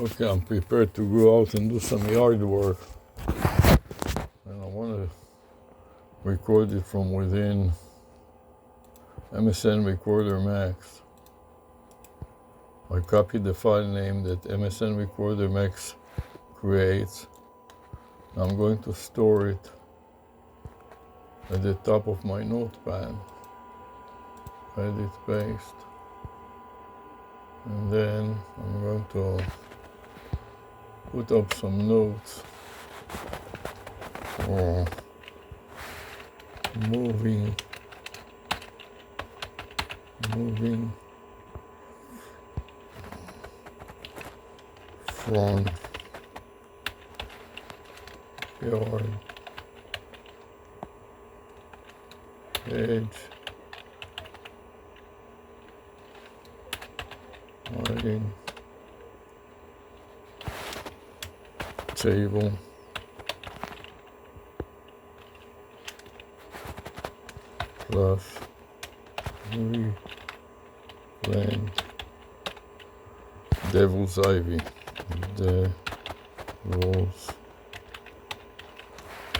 Okay, I'm prepared to go out and do some yard work. And I want to record it from within MSN Recorder Max. I copied the file name that MSN Recorder Max creates. I'm going to store it at the top of my notepad. Edit, paste. And then I'm going to put up some notes for moving front yard edge lighting table plus replant devil's ivy. Devil's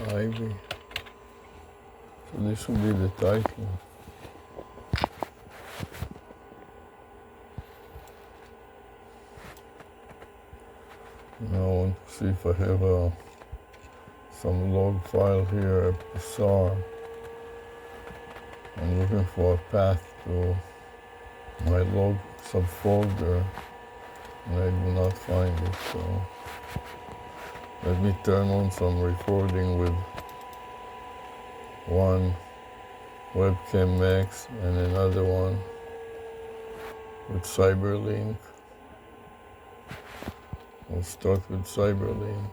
ivy. So this will be the title. Now I want to see if I have some log file here at Psar. I'm looking for a path to my log subfolder and I do not find it, so let me turn on some recording with one webcam max and another one with Cyberlink. We'll start with Cyberlink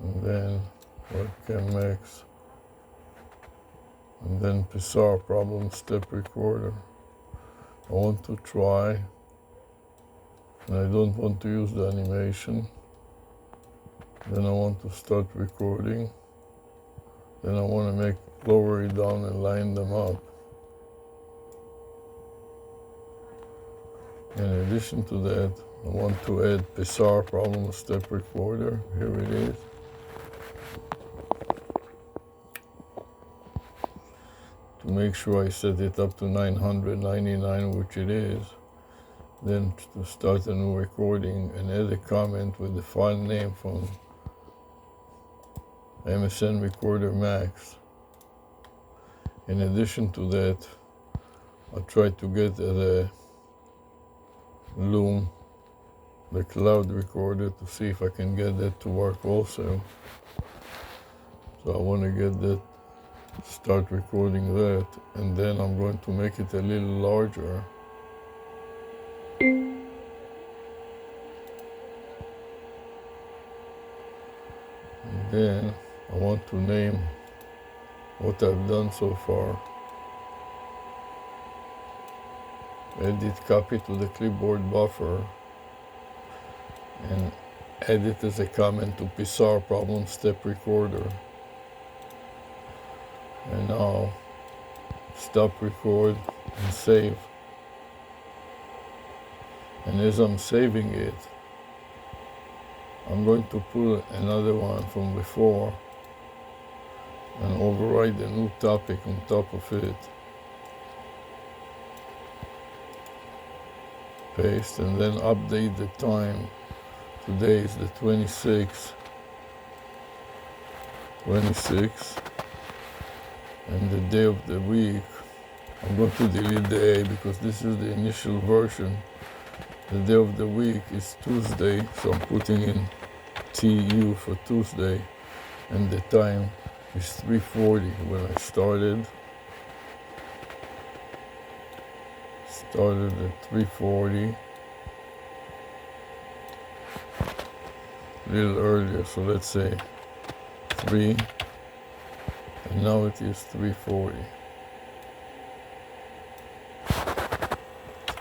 and then webcam max and then Psar problem step recorder. I want to try, and I don't want to use the animation. Then I want to start recording. Then I want to lower it down and line them up. In addition to that, I want to add Psar problem step recorder. Here it is. To make sure I set it up to 999, which it is. Then to start a new recording and add a comment with the file name from MSN Recorder Max. In addition to that, I'll try to get the Loom, the cloud recorder, to see if I can get that to work also. So I want to get that, start recording that, and then I'm going to make it a little larger. And then I want to name what I've done so far. Edit copy to the clipboard buffer and add it as a comment to Psar problem step recorder. And now stop record and save. And as I'm saving it, I'm going to pull another one from before and override the new topic on top of it. Paste and then update the time. Today is the 26th. And the day of the week, I'm going to delete the A because this is the initial version. The day of the week is Tuesday, so I'm putting in TU for Tuesday, and the time is 3:40 when I started. Started at 3:40, a little earlier, so let's say 3. And now it is 3:40.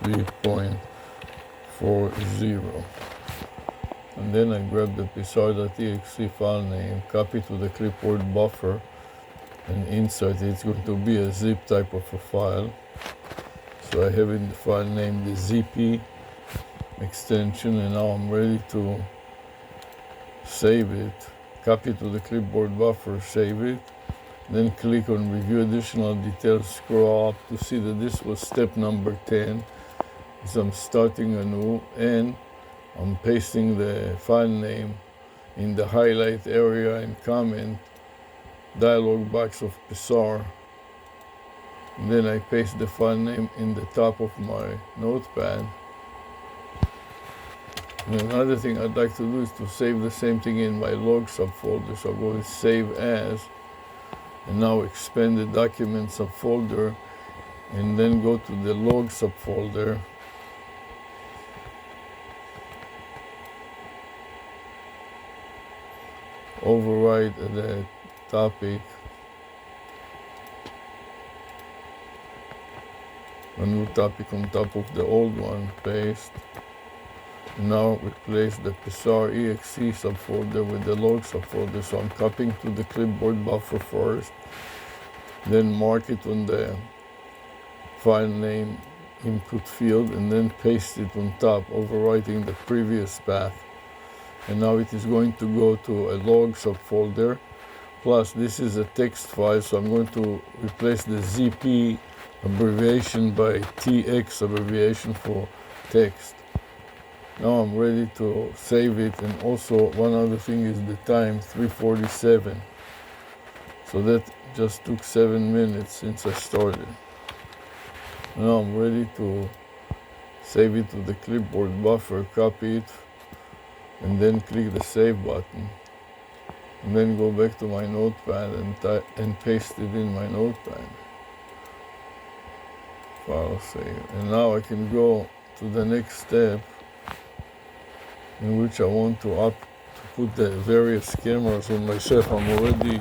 3.40. And then I grab the Psar.exe file name, copy to the clipboard buffer, and insert it. It's going to be a zip type of a file. So I have in the file name the ZP extension, and now I'm ready to save it. Copy to the clipboard buffer, save it, then click on Review Additional Details, scroll up to see that this was step number 10. So I'm starting anew, and I'm pasting the file name in the highlight area and comment dialog box of Psar. And then I paste the file name in the top of my notepad. And another thing I'd like to do is to save the same thing in my log subfolder. So I'll go with Save As, and now expand the document subfolder, and then go to the log subfolder. Override the topic, a new topic on top of the old one, paste. Now replace the Psar exe subfolder with the log subfolder. So I'm copying to the clipboard buffer first, then mark it on the file name input field, and then paste it on top, overwriting the previous path. And now it is going to go to a log subfolder. Plus, this is a text file, so I'm going to replace the ZP abbreviation by TX abbreviation for text. Now I'm ready to save it, and also one other thing is the time, 3:47. So that just took 7 minutes since I started. Now I'm ready to save it to the clipboard buffer, copy it, and then click the save button. And then go back to my notepad and paste it in my notepad. File save. And now I can go to the next step, in which I want to put the various cameras on myself. I'm already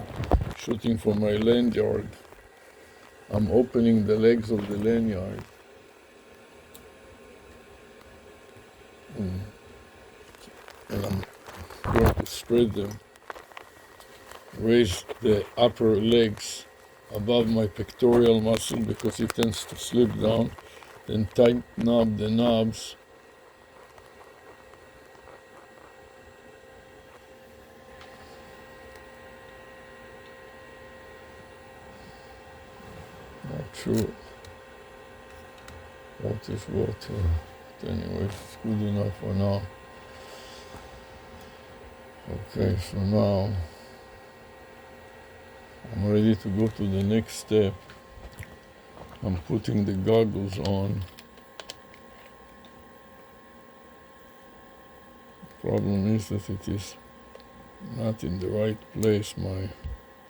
shooting for my lanyard. I'm opening the legs of the lanyard. And I'm going to spread them. Raise the upper legs above my pectoral muscle because it tends to slip down. Then tighten up the knobs. Not sure what is what. Anyway, it's good enough for now. Okay, so now I'm ready to go to the next step. I'm putting the goggles on. The problem is that it is not in the right place, my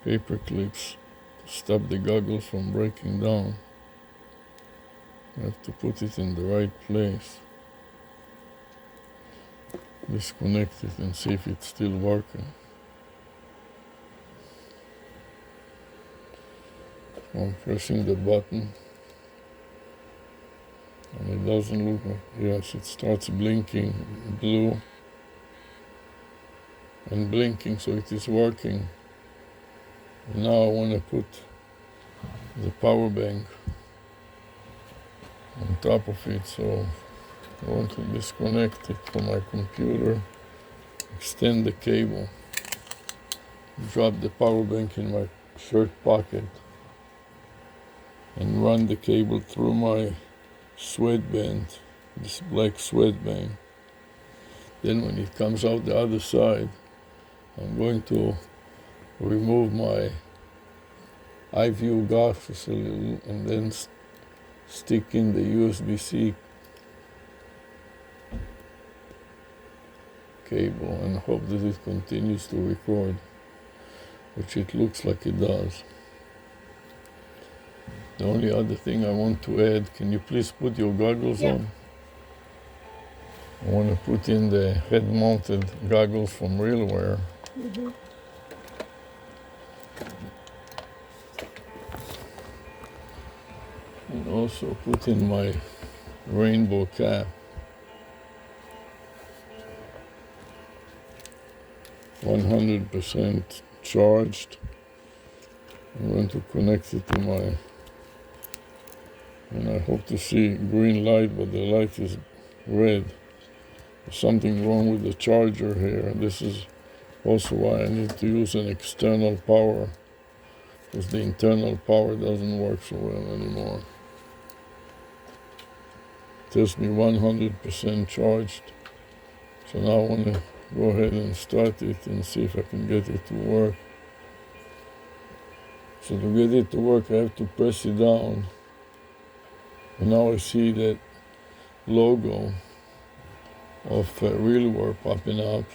paper clips, to stop the goggles from breaking down. I have to put it in the right place. Disconnect it and see if it's still working. I'm pressing the button, and it doesn't look like, yes, it starts blinking blue and blinking, so it is working. And now I want to put the power bank on top of it, so I want to disconnect it from my computer, extend the cable, drop the power bank in my shirt pocket, and run the cable through my sweatband, this black sweatband. Then when it comes out the other side, I'm going to remove my iView glasses a little and then stick in the USB-C cable and hope that it continues to record, which it looks like it does. The only other thing I want to add, can you please put your goggles on? I want to put in the head-mounted goggles from RealWear. And also put in my rainbow cap. 100% charged. I'm going to connect it to my And I hope to see green light, but the light is red. There's something wrong with the charger here, and this is also why I need to use an external power, because the internal power doesn't work so well anymore. It tells me 100% charged. So now I want to go ahead and start it and see if I can get it to work. So to get it to work, I have to press it down. And now I see that logo of RealWare popping up.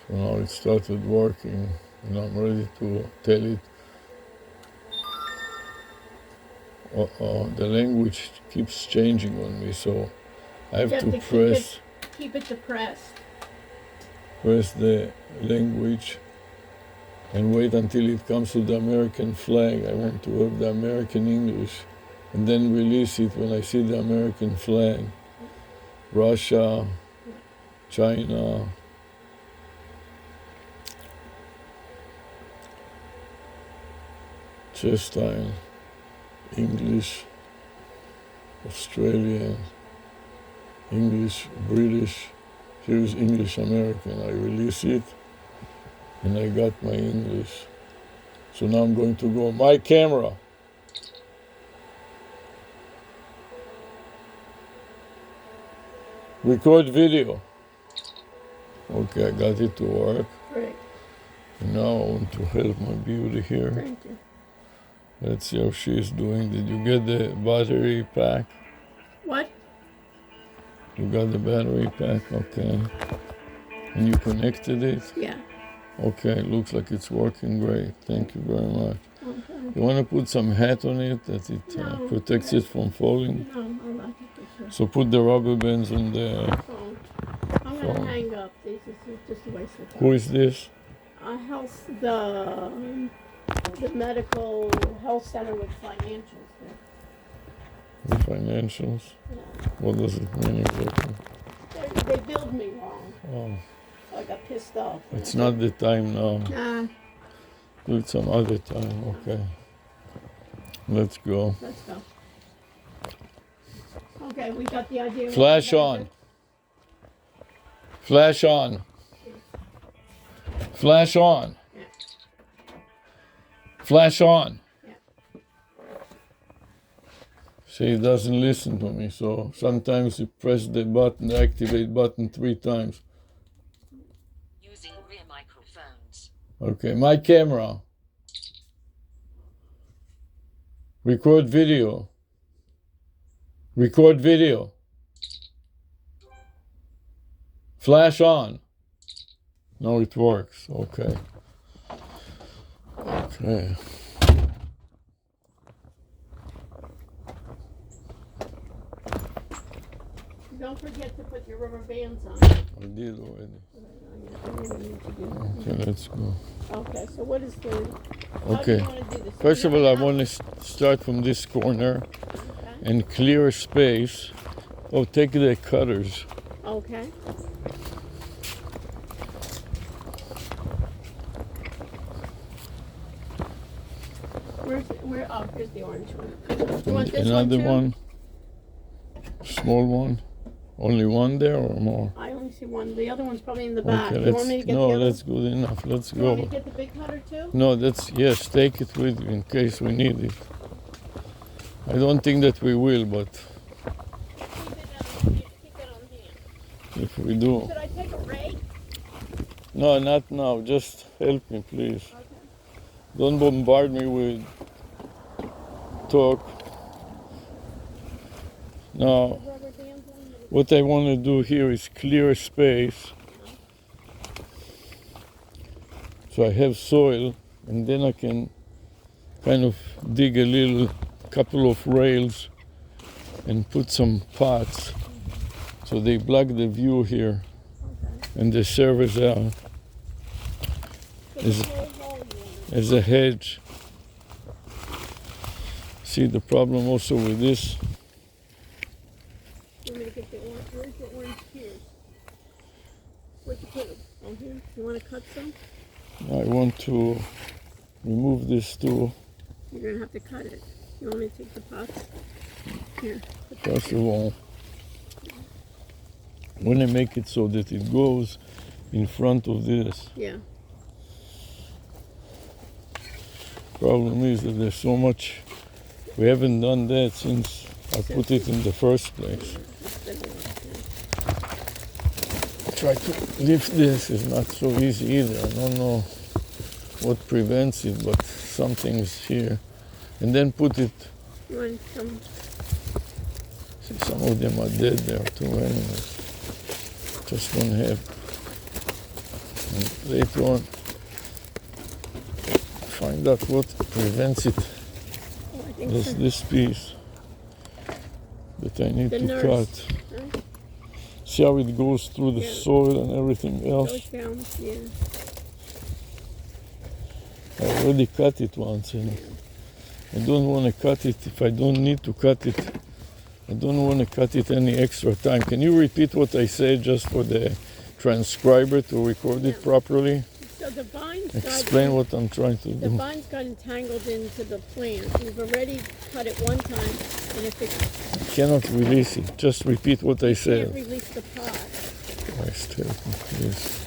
So now it started working, and I'm ready to tell it. The language keeps changing on me, so I have to press. Keep it depressed. Press the language and wait until it comes to the American flag. I want to have the American English, and then release it when I see the American flag. Russia, China, Chestine, English, Australian, English, British. Here's English American. I release it, and I got my English. So now I'm going to go, my camera. Record video. Okay, I got it to work. Great. And now I want to help my beauty here. Thank you. Let's see how she's doing. Did you get the battery pack? What? You got the battery pack, okay. And you connected it? Yeah. Okay, looks like it's working great. Thank you very much. Okay. You want to put some hat on it that it No, protects it from falling? No, I like it this way. So put the rubber bands on the... Phone. I'm going to hang up. This is just a waste of time. Who is this? The medical health center with financials there. The financials? Yeah. What does it mean exactly? They billed me wrong, Oh, so I got pissed off. it's not the time now. Nah, Do it some other time, okay. Let's go. let's go. Okay, we got the idea. Flash on. Flash on. Flash on. Yeah. Flash on. Yeah. See, it doesn't listen to me, so sometimes you press the button, the activate button 3 times. Using rear microphones. Okay, my camera. Record video. Record video. Flash on. No, it works. Okay. Okay. Don't forget to put your rubber bands on. I did already. Okay, let's go. Okay, so what is the... Okay. How do you want to do this? First of all, I want to start from this corner and clear a space. Oh, take the cutters. Okay. Here's the orange one. You want this Another one too? Small one. Only one there or more? I only see one. The other one's probably in the back. Okay, You want me to get the other? that's good enough. Let's You want me go. to get the big cutter too? No, yes, take it with you in case we need it. I don't think that we will, but Keep it on hand. if we do. Should I take a rake? No, not now. Just help me, please. Okay. Don't bombard me with talk. Now, Rubber bands on? what I want to do here is clear a space. So I have soil, and then I can kind of dig a couple of rails and put some pots. So they block the view here, and they serve as So the whole wall you want a hedge. See the problem also with this? You want me to get the orange? Where's the orange shears? Where'd you put them? Oh, here. You want to cut some? I want to remove this too. You're going to have to cut it. You want me to take the pots? Here. put that First here. of all, when I make it so that it goes in front of this, Yeah. problem is that there's so much, we haven't done that since I put it in the first place. Try to lift this is not so easy either. I don't know what prevents it, but something's here. And then put it, You want some? see, some of them are dead there too anyway. Just one half. And later on, find out what prevents it. Oh, I think There's so. this piece that I need The to nurse. cut. Right? See how it goes through the Yeah. soil and everything else? Goes down. Yeah. I already cut it once and I don't want to cut it if I don't need to cut it. I don't want to cut it any extra time. Can you repeat what I said just for the transcriber to record it Yeah. properly? So the vines Explain what I'm trying to the do. vines got entangled into the plant. We've already cut it one time, and if it I cannot release it. Just repeat what I can't said. release the pot, Christ help me, please.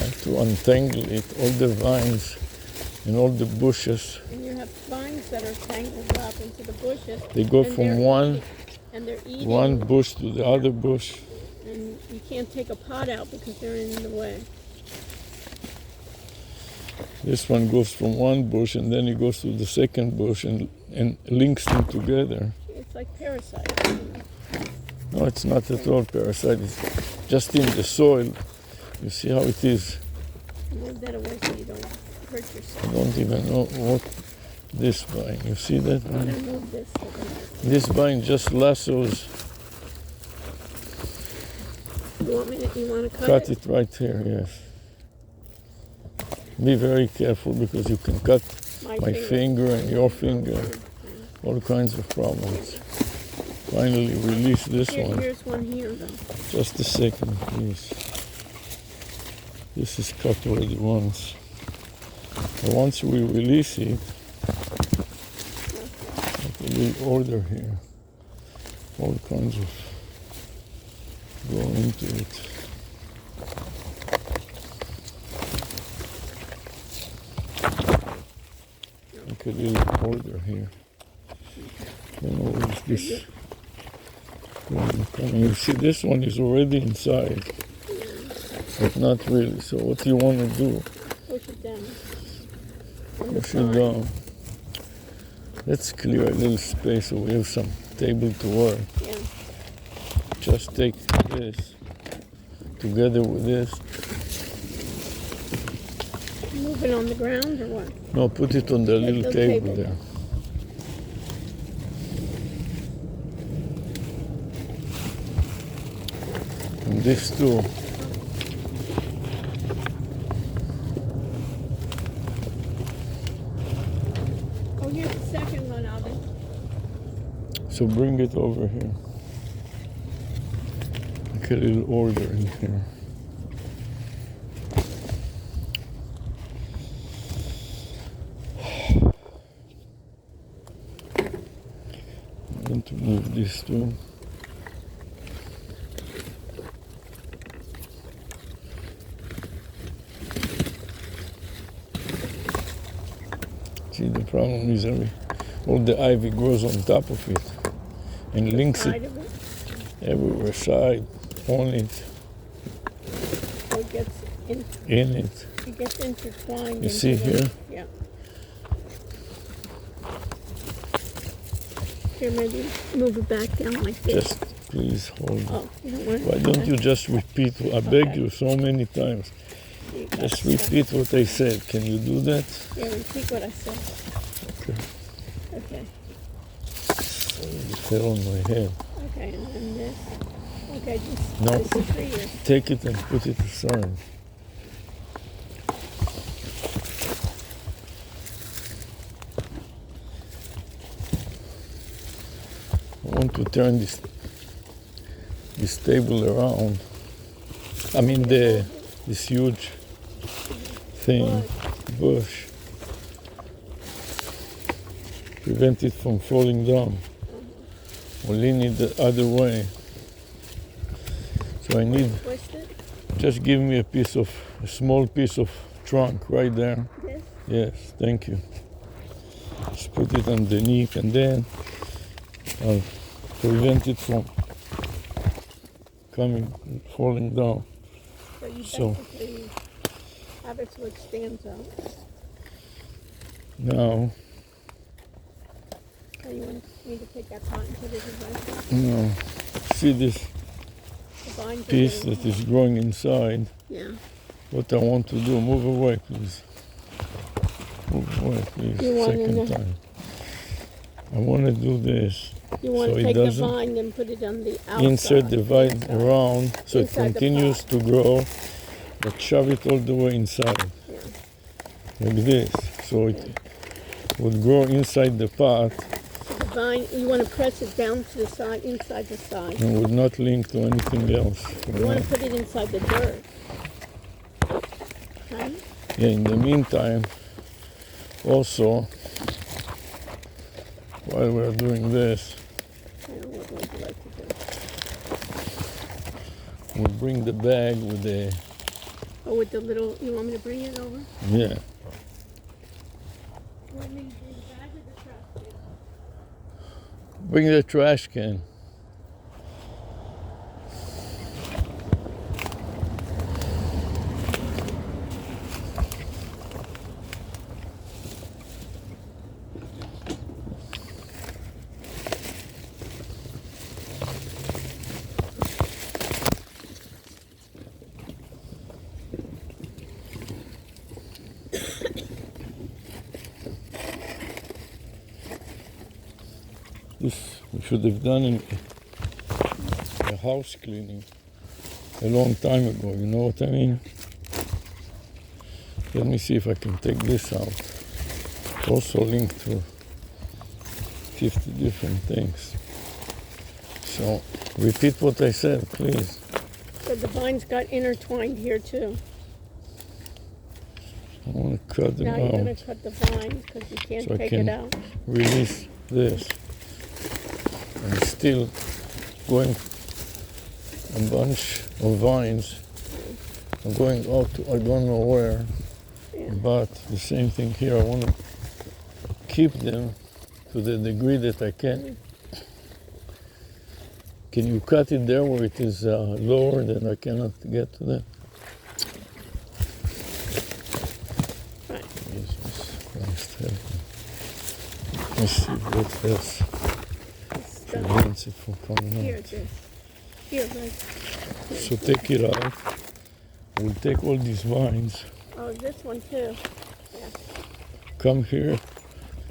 I have to untangle it, all the vines and all the bushes. and you have vines that are tangled up into the bushes. They go and from they're one eating- and they're eating. one bush to the other bush. And you can't take a pot out because they're in the way. This one goes from one bush and then it goes to the second bush and links them together. It's like parasites. No, it's not at all parasite. It's just in the soil. You see how it is. Move that away so you don't hurt I yourself. don't even know what this vine. You see that I'm gonna vine? move this. So that- This vine just lassos. You want me to? You want to Cut it right here, yes. Be very careful because you can cut my finger and your finger. All kinds of problems. Finally release this one. Here's one here though. Just a second, please. This is cut already once. And once we release it, like a little order here. All kinds of go into it. Like a little order here. Then all is this. You see, this one is already inside, but not really. So what do you want to do? Push it down. On the Push it side. down. Let's clear a little space so we have some table to work. Yeah. Just take this together with this. Move it on the ground or what? No, put it on the little the table table. there. And this too. Oh, here's the second one of it. So bring it over here. Make a little order in here. I'm going to move this too. See, the problem is all the ivy grows on top of it and links it Side of it. everywhere, side, on it, So it gets in. in it. It gets intertwined. You into see the- here? Yeah. Here, maybe move it back down like this. Just please hold it. Oh, you don't want it. Why don't you just repeat? I beg Okay. you so many times. You got Just stuff. repeat what I said. Can you do that? Yeah, repeat what I said. Okay. Okay. It fell on my head. Okay, and then this. Okay, just No. this is for you. Take it and put it aside. want to turn this table around. I mean this huge thing, bush. Prevent it from falling down. Or lean it the other way. So I need, Twist it? just give me a small piece of trunk right there. This? Yes, thank you. Just put it underneath and then I'll prevent it from falling down. So you So- basically have it so it stands out. Now, So you want me to take that pot and put it in the you know, see this vines? are piece getting- that is growing inside? Yeah. What I want to do, move away please. Move away please, You want in second the- time. I want to do this. You want So to it take the doesn't- vine and put it on the outside. Insert the vine inside. around so it Inside the continues pot. to grow, but shove it all the way inside. Yeah. Like this. So it would grow inside the pot The vine, you want to press it down to the side, inside the side. and would not link to anything else. You want to put it inside the dirt. Okay? Yeah, in the meantime, also, while we're doing this, What would you like to do? we'll bring the bag with the, Oh, with the little, you want me to bring it over? yeah, Let me bring the bag or the trash can? bring the trash can. This we should have done in a house cleaning a long time ago, you know what I mean? Let me see if I can take this out. Also linked to 50 different things. So repeat what I said, please. So the vines got intertwined here too. I want to cut them Now you're going out. to cut the vines because you can't So I take can- it out. Release this. And still going a bunch of vines. I'm going out to I don't know where, Yeah. but the same thing here. I want to keep them to the degree that I can. Can you cut it there where it is lower than I cannot get to that? Right. Jesus Christ, help me. Let's see what else It's done. prevents it from coming Here out. it is. Here, right. So take it out. We'll take all these vines, Oh, this one too. come here,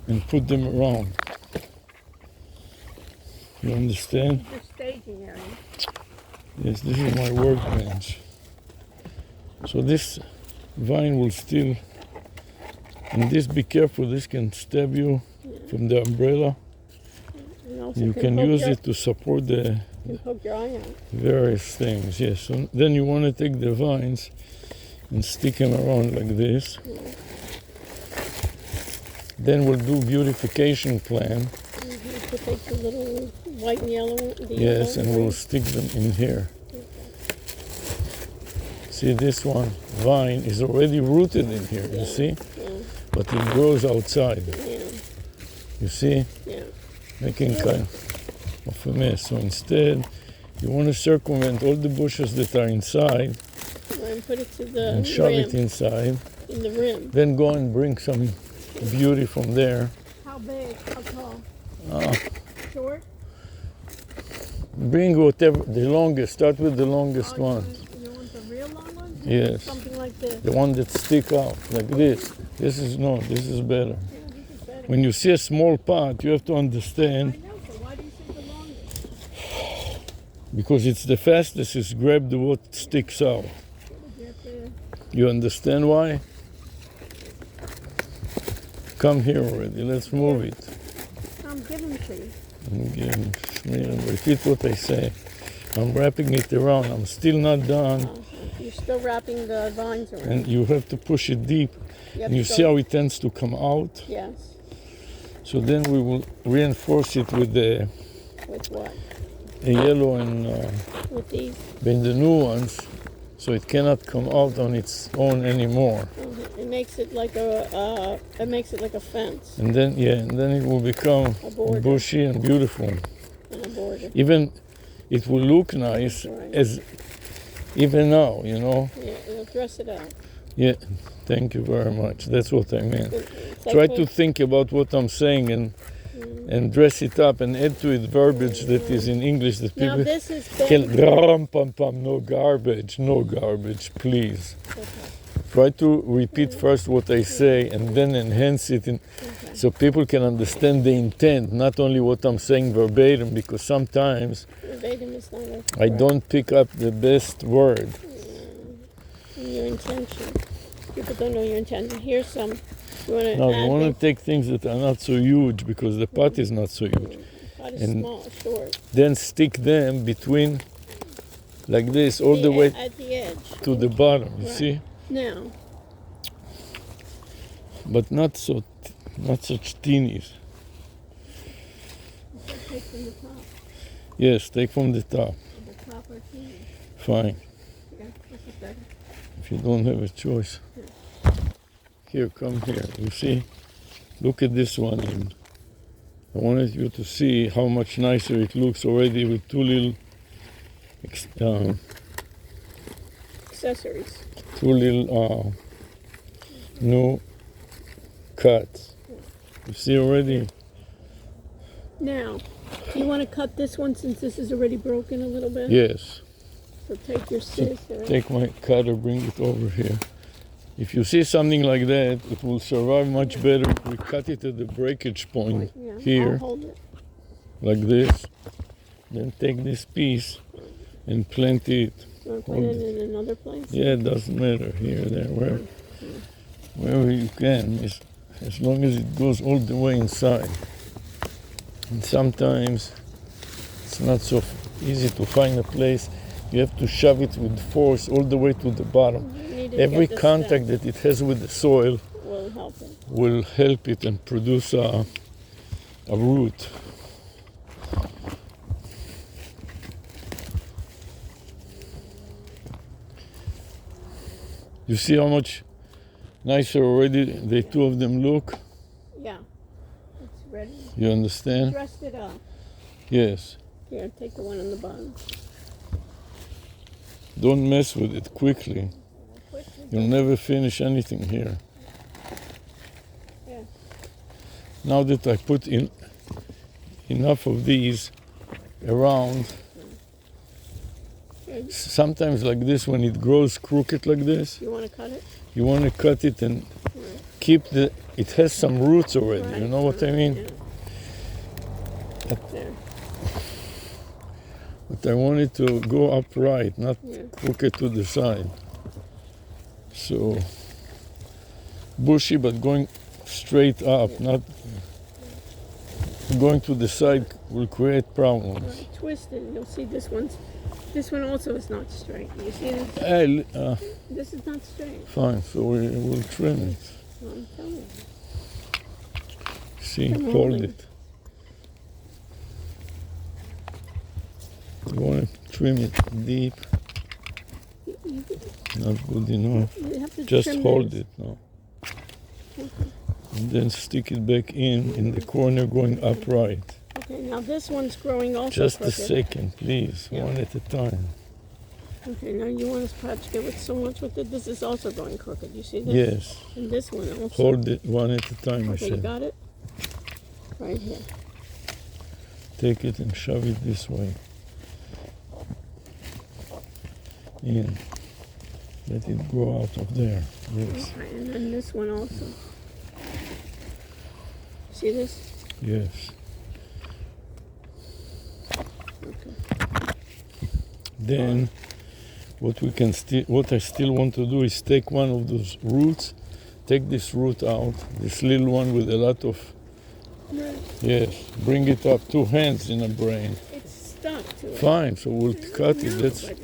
and put them around. You understand? The staging area. Yes, this is my workbench. So this vine will still, and this, be careful, this can stab you from the umbrella. And also You can poke use your- it to support the can poke your eye out. various things, yes. So then you want to take the vines and stick them around like this. Then we'll do beautification plan. To take the little white and yellow one. The Yes, yellow and we'll stick them in here. See, this one vine is already rooted in here, you see? But it grows outside, Yeah, you see? yeah. Making kind of a mess. So instead, you want to circumvent all the bushes that are inside And put it to the and shove rim, it inside. in the rim. Then go and bring some beauty from there. How big? How tall? Ah. Short? Bring whatever, the longest, start with the longest Oh, one. You want the real long one? Yes. Something like this. The one that stick out, like this. This is better. Yeah, this is better. When you see a small pot, you have to I understand, know, so why do you say the longest? because it's the fastest, is grab the what sticks out. You have to, You understand why? Come here already, let's move it. give them to you. Again, smear and repeat what I say. I'm wrapping it around. I'm still not done. You're still wrapping the vines around. And you have to push it deep. Yep, And you see how it tends to come out? Yes. So then we will reinforce it with the With what? yellow and With these. then the new ones, so it cannot come out on its own anymore. It makes it like a fence And then it will become A border. bushy and beautiful. and a border. Even it will look nice Right. as even now, you know. Yeah, it'll dress it out. Yeah, thank you very much. That's what I meant. It's Try like to think about what I'm saying and dress it up and add to it verbiage that is in English that Now people this is can been, no garbage, please. okay. Try to repeat first what I say and then enhance it so people can understand the intent, not only what I'm saying verbatim, because sometimes Verbatim is not I don't pick up the best word. your intention. People don't know your intention. Here's some. You want to Now add you want this? to take things that are not so huge because the pot is not so huge. Pot is and- small, short. Then stick them between like this all the way At the edge. to the bottom, you Right. see? Now, But not such teenies. take from the top. Yes, take from the top. The top or teeny. Fine. Yeah, this is better. If you don't have a choice. Here, come here. You see? Look at this one. And I wanted you to see how much nicer it looks already with two little Accessories. new cuts. You see already? Now, do you want to cut this one since this is already broken a little bit? Yes. So take your scissors. Take my cutter, bring it over here. If you see something like that, it will survive much better if we cut it at the breakage point Yeah, I'll here, hold it. like this. Then take this piece and plant it. You want to put it in another place? Yeah, it doesn't matter, here, there, wherever you can, as long as it goes all the way inside. And sometimes it's not so easy to find a place. You have to shove it with force all the way to the bottom. You need to Every get the contact that it has with the soil stem. Will help it. will help it and produce a root. You see how much nicer already the two of them look? Yeah. It's ready. You understand? Dressed it up. Yes. Here, take the one on the bottom. Don't mess with it quickly. Quickly. You'll never finish anything here. Yeah. Now that I put in enough of these around, Good. sometimes like this, when it grows crooked like this, You want to cut it? you want to cut it and Right. keep it has some roots already, you Right. know what I mean? Yeah. There. But I want it to go upright, not Yeah. crooked to the side. So, bushy but going straight up, not going to the side will create problems. Right. Twist it. You'll see this one also is not straight. You see this? Hey, This is not straight. fine, so we'll trim it. I'm telling you. See, Come on, hold Lee. it. You want to trim it deep, not good enough. You have to Just trim hold this. it now. And then stick it back in the corner going upright. Okay, now this one's growing also Just a crooked. second, please, Yeah. one at a time. Okay, now you want to perhaps get with so much with it. This is also going crooked. You see this? Yes, And this one also. hold it one at a time, I Okay, you said. got it? Right here. Take it and shove it this way. In. Let it grow out of there. Yes, Okay, and then this one also. See this? yes. Okay. Then what I still want to do is take one of those roots, take this root out, this little one with a lot of Right. Yes, bring it up. 2 hands in a brain. It's stuck to it. Fine, so we'll cut it. No, That's but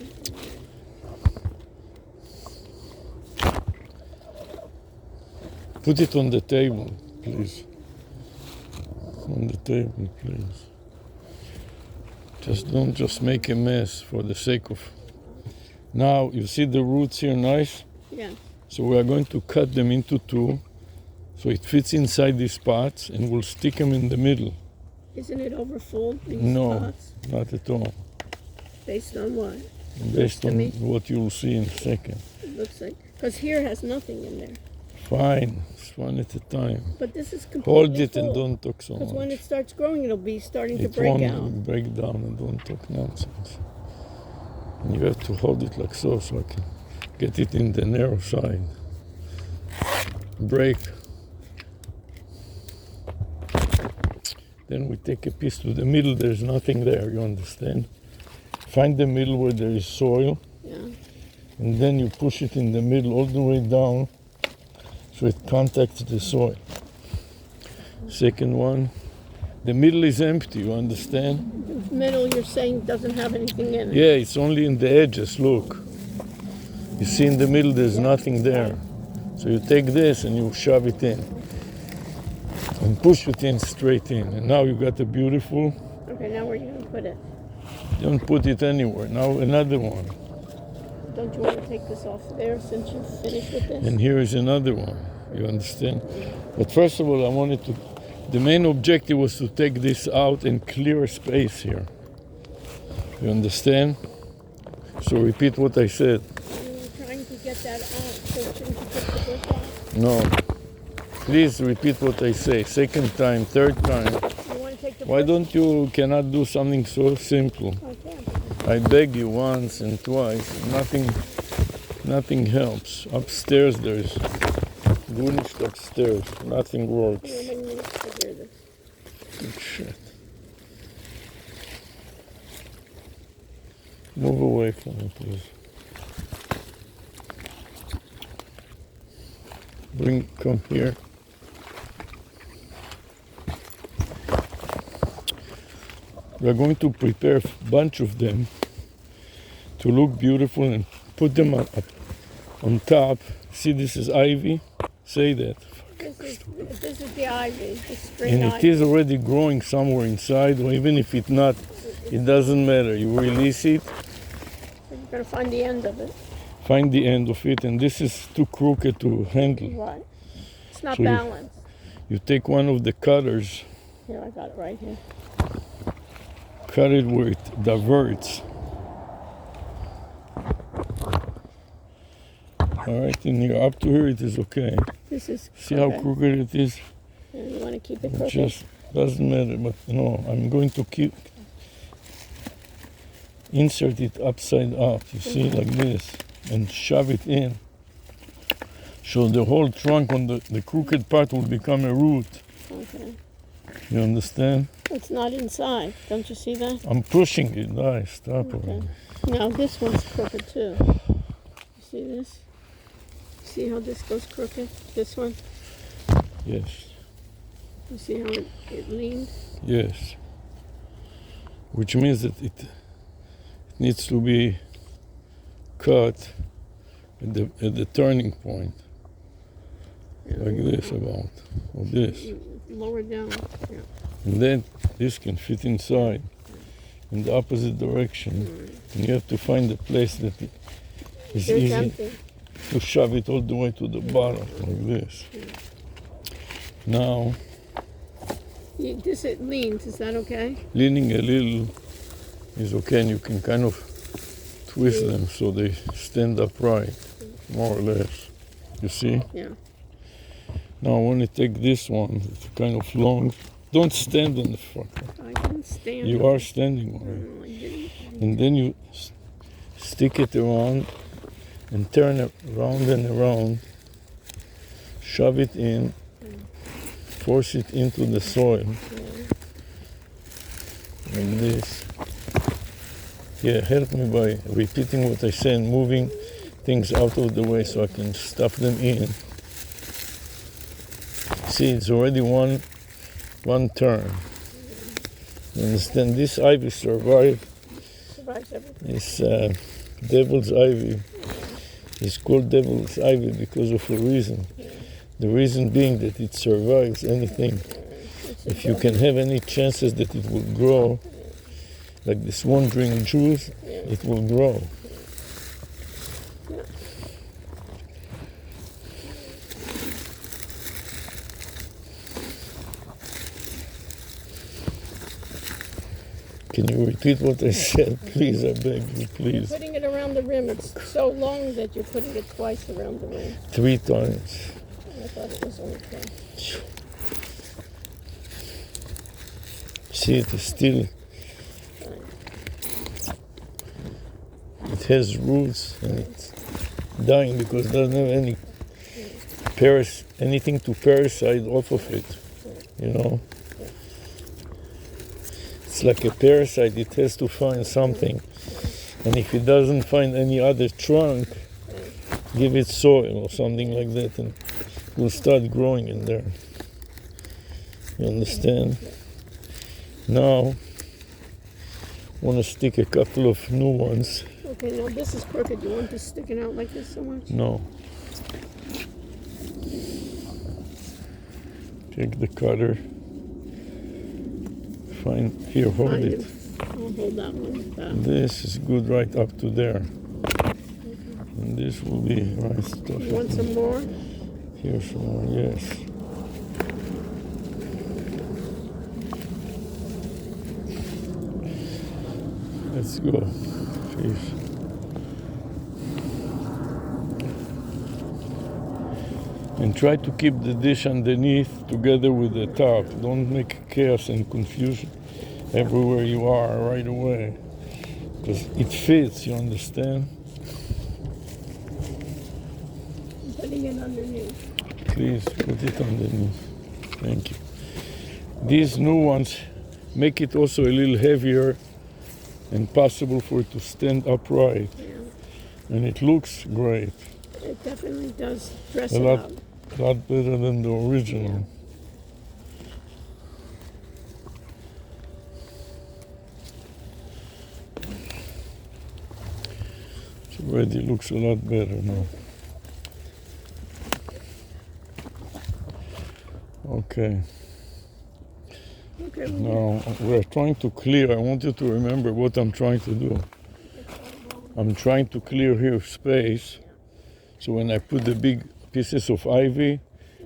put it on the table, please. On the table, please. Just make a mess for the sake of. Now you see the roots here, nice. yeah. So we are going to cut them into 2, so it fits inside these pots, and we'll stick them in the middle. Isn't it overfull, these No, pots? not at all. Based on what? Based to on me. what you'll see in a second. It looks like. Because here has nothing in there. Fine, it's one at a time. But this is completely Hold it full. and don't talk so Because when much. it starts growing, it'll be starting to It break won't out. break down, and don't talk nonsense. And you have to hold it like so I can get it in the narrow side. Break. Then we take a piece to the middle. There's nothing there, you understand? Find the middle where there is soil, Yeah. and then you push it in the middle all the way down so it contacts the soil. Second one, the middle is empty, you understand? The middle, you're saying, doesn't have anything in it. Yeah, it's only in the edges, look. You see in the middle there's nothing there. So you take this and you shove it in. And push it in straight in. And now you got a beautiful, Okay, now where are you going to put it? don't put it anywhere. Now another one. Don't you want to take this off there since you finished with this? And here is another one, you understand? But first of all, the main objective was to take this out and clear space here. You understand? So repeat what I said. You were trying to get that out, so shouldn't you take the bush off? No. Please repeat what I say. Second time, third time. You want to take the Why bush? don't you cannot do something so simple? Okay. I beg you once and twice. Nothing helps. Upstairs there's Gunished upstairs. Nothing works. How many minutes to hear this? Shit. Move away from me, please. Come here. We're going to prepare a bunch of them to look beautiful and put them on top. See, this is ivy. Say that. This is the ivy, the string And it ivy. is already growing somewhere inside, or even if it's not, it doesn't matter. You release it, So you're going to find the end of it. find the end of it, and this is too crooked to handle. Right. It's not So you- balanced. You take one of the cutters, Here, I got it right here. cut it where it diverts. All right, in here, up to here it is okay. This is See how crooked. crooked it is? And you want to keep it It crooked? just doesn't matter, but no, I'm going to insert it upside out, you see, like this, and shove it in. So the whole trunk on the crooked part will become a root. Okay. You understand? It's not inside. Don't you see that? I'm pushing it. Stop Okay. already. Now this one's crooked too. You see this? See how this goes crooked? This one? Yes, You see how it leaned? yes. Which means that it needs to be cut at the turning point, like this about, or this. Lower down. Yeah. And then this can fit inside in the opposite direction. And you have to find a place that it is It's easy empty. to shove it all the way to the bottom, like this. Now, This it leans. Is that okay? leaning a little is okay, and you can kind of twist them so they stand upright, more or less. You see? Yeah. Now I want to take this one, it's kind of long. Don't stand on the fucker. I can stand. You are standing on it. No, I didn't. And then you stick it around and turn it around and around. Shove it in. Force it into the soil. Like this. Yeah, help me by repeating what I say and moving things out of the way so I can stuff them in. See, it's already one one turn. You understand? This ivy survives. Survives everything. It's devil's ivy. It's called devil's ivy because of a reason. The reason being that it survives anything. If you can have any chances that it will grow, like this wandering juice, it will grow. Can you repeat what I said, please? I beg you, please. Putting it around the rim. It's so long that you're putting it twice around the rim. 3 times. I thought it was okay. See, it is still. It has roots and it's dying because it doesn't have any anything to parasite off of it. You know? It's like a parasite, it has to find something. And if it doesn't find any other trunk, give it soil or something like that and it will start growing in there. You understand? Now, I want to stick a couple of new ones. Okay, now this is crooked. You want this sticking out like this so much? No. Take the cutter. Find, here, hold Find it. I'll hold that one. This is good right up to there. And this will be right stuff. You want some more? Here's some more, yes. Let's go, fish. And try to keep the dish underneath together with the top. Don't make chaos and confusion everywhere you are right away. Because it fits, you understand? I'm putting it underneath. Please put it underneath. Thank you. These new ones make it also a little heavier and possible for it to stand upright. Yeah. And it looks great. It definitely does dress A it lot up. better than the original. It already looks a lot better now. Okay. Okay. Now we're trying to clear. I want you to remember what I'm trying to do. I'm trying to clear here space. So when I put the big pieces of ivy,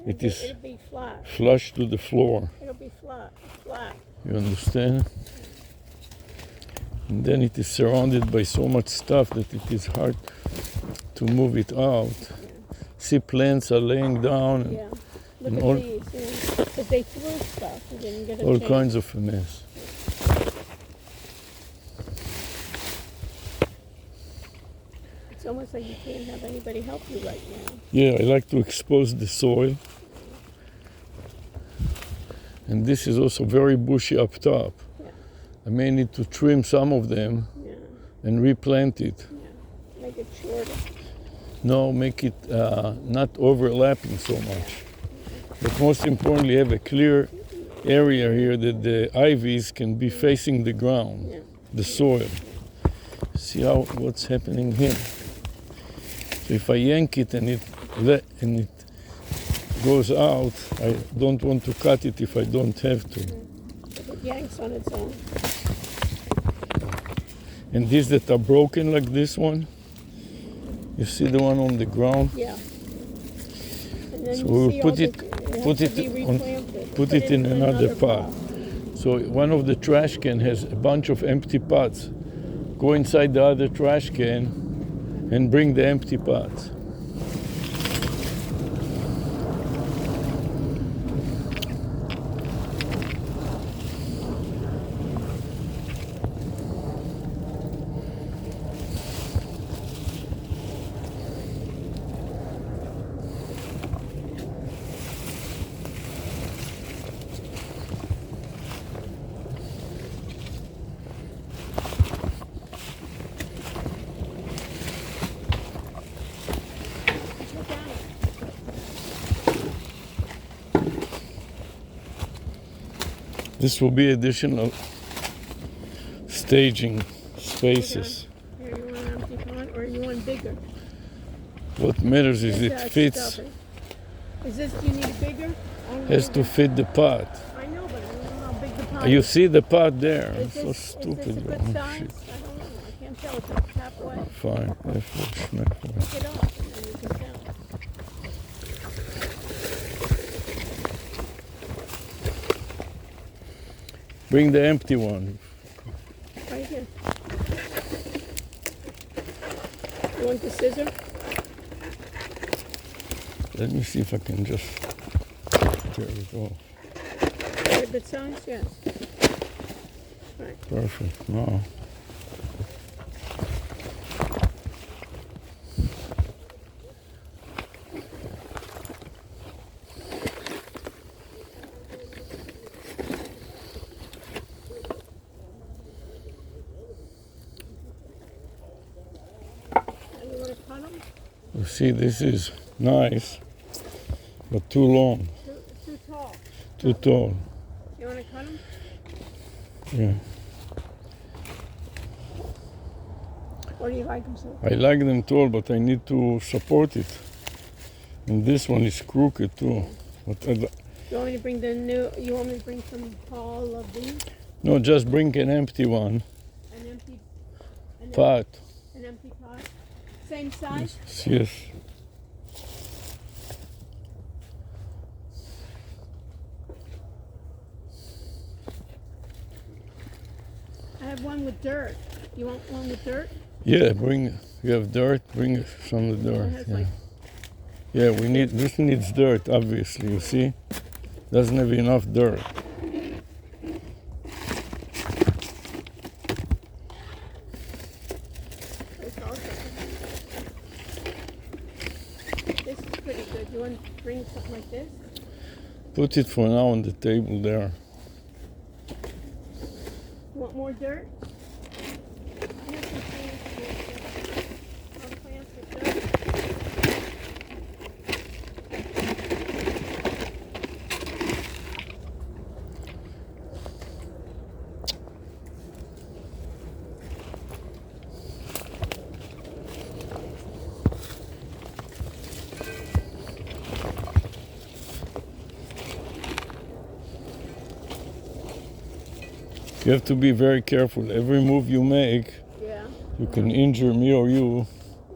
it is It'll be flat. flush to the floor. It'll be flat. Flat. You understand? And then it is surrounded by so much stuff that it is hard to move it out. See, plants are laying down, Yeah. Look And at all- these. Because they threw stuff. You didn't get a all chance. kinds of a mess. It's almost like you can't have anybody help you right now. Yeah, I like to expose the soil. And this is also very bushy up top. Yeah. I may need to trim some of them Yeah. and replant it. Yeah. Make it shorter. No, make it not overlapping so much. But most importantly, have a clear area here that the ivies can be facing the ground, Yeah. the soil. See how what's happening here? So if I yank it and it goes out, I don't want to cut it if I don't have to. It yanks on its own. And these that are broken like this one, you see the one on the ground? Yeah. And then So you we'll see put all the- it- has put to it be on- replanted. Put it in another pot. So one of the trash can has a bunch of empty pots. Go inside the other trash can and bring the empty pots. This will be additional staging spaces. Here, you want an empty pot or you want bigger? What matters is it That's fits. stuffing. Is this, do you need bigger? Has to fit the pot. I know, but I don't know how big the pot You is. see the pot there. Is It's so this, stupid. Is this a good Oh, size? shit. I don't know. I can't tell. It's halfway. Fine. Pick it up and then you can tell. Bring the empty one. Right here. You want the scissor? Let me see if I can just tear it off. Is it good size? Yes. Right. Perfect. Now. And you want to cut them? You see, this is nice, but too long, Too tall. too tall. You want to cut them? Yeah. Or do you like them so? I like them tall, but I need to support it. And this one is crooked too. But You want me to bring the new? You want me to bring some tall of these? no, just bring an empty one. An empty. Pot. An empty pot. Same size. Yes. I have one with dirt. You want one with dirt? Yeah, bring. You have dirt. Bring some of the It dirt. has Yeah. like Yeah, we need. This needs dirt, obviously. You see, doesn't have enough dirt. it's also. This is pretty good. You want to bring something like this? Put it for now on the table there. You want more dirt? I have some plants with dirt. You have to be very careful. Every move you make, Yeah. you can injure me or you,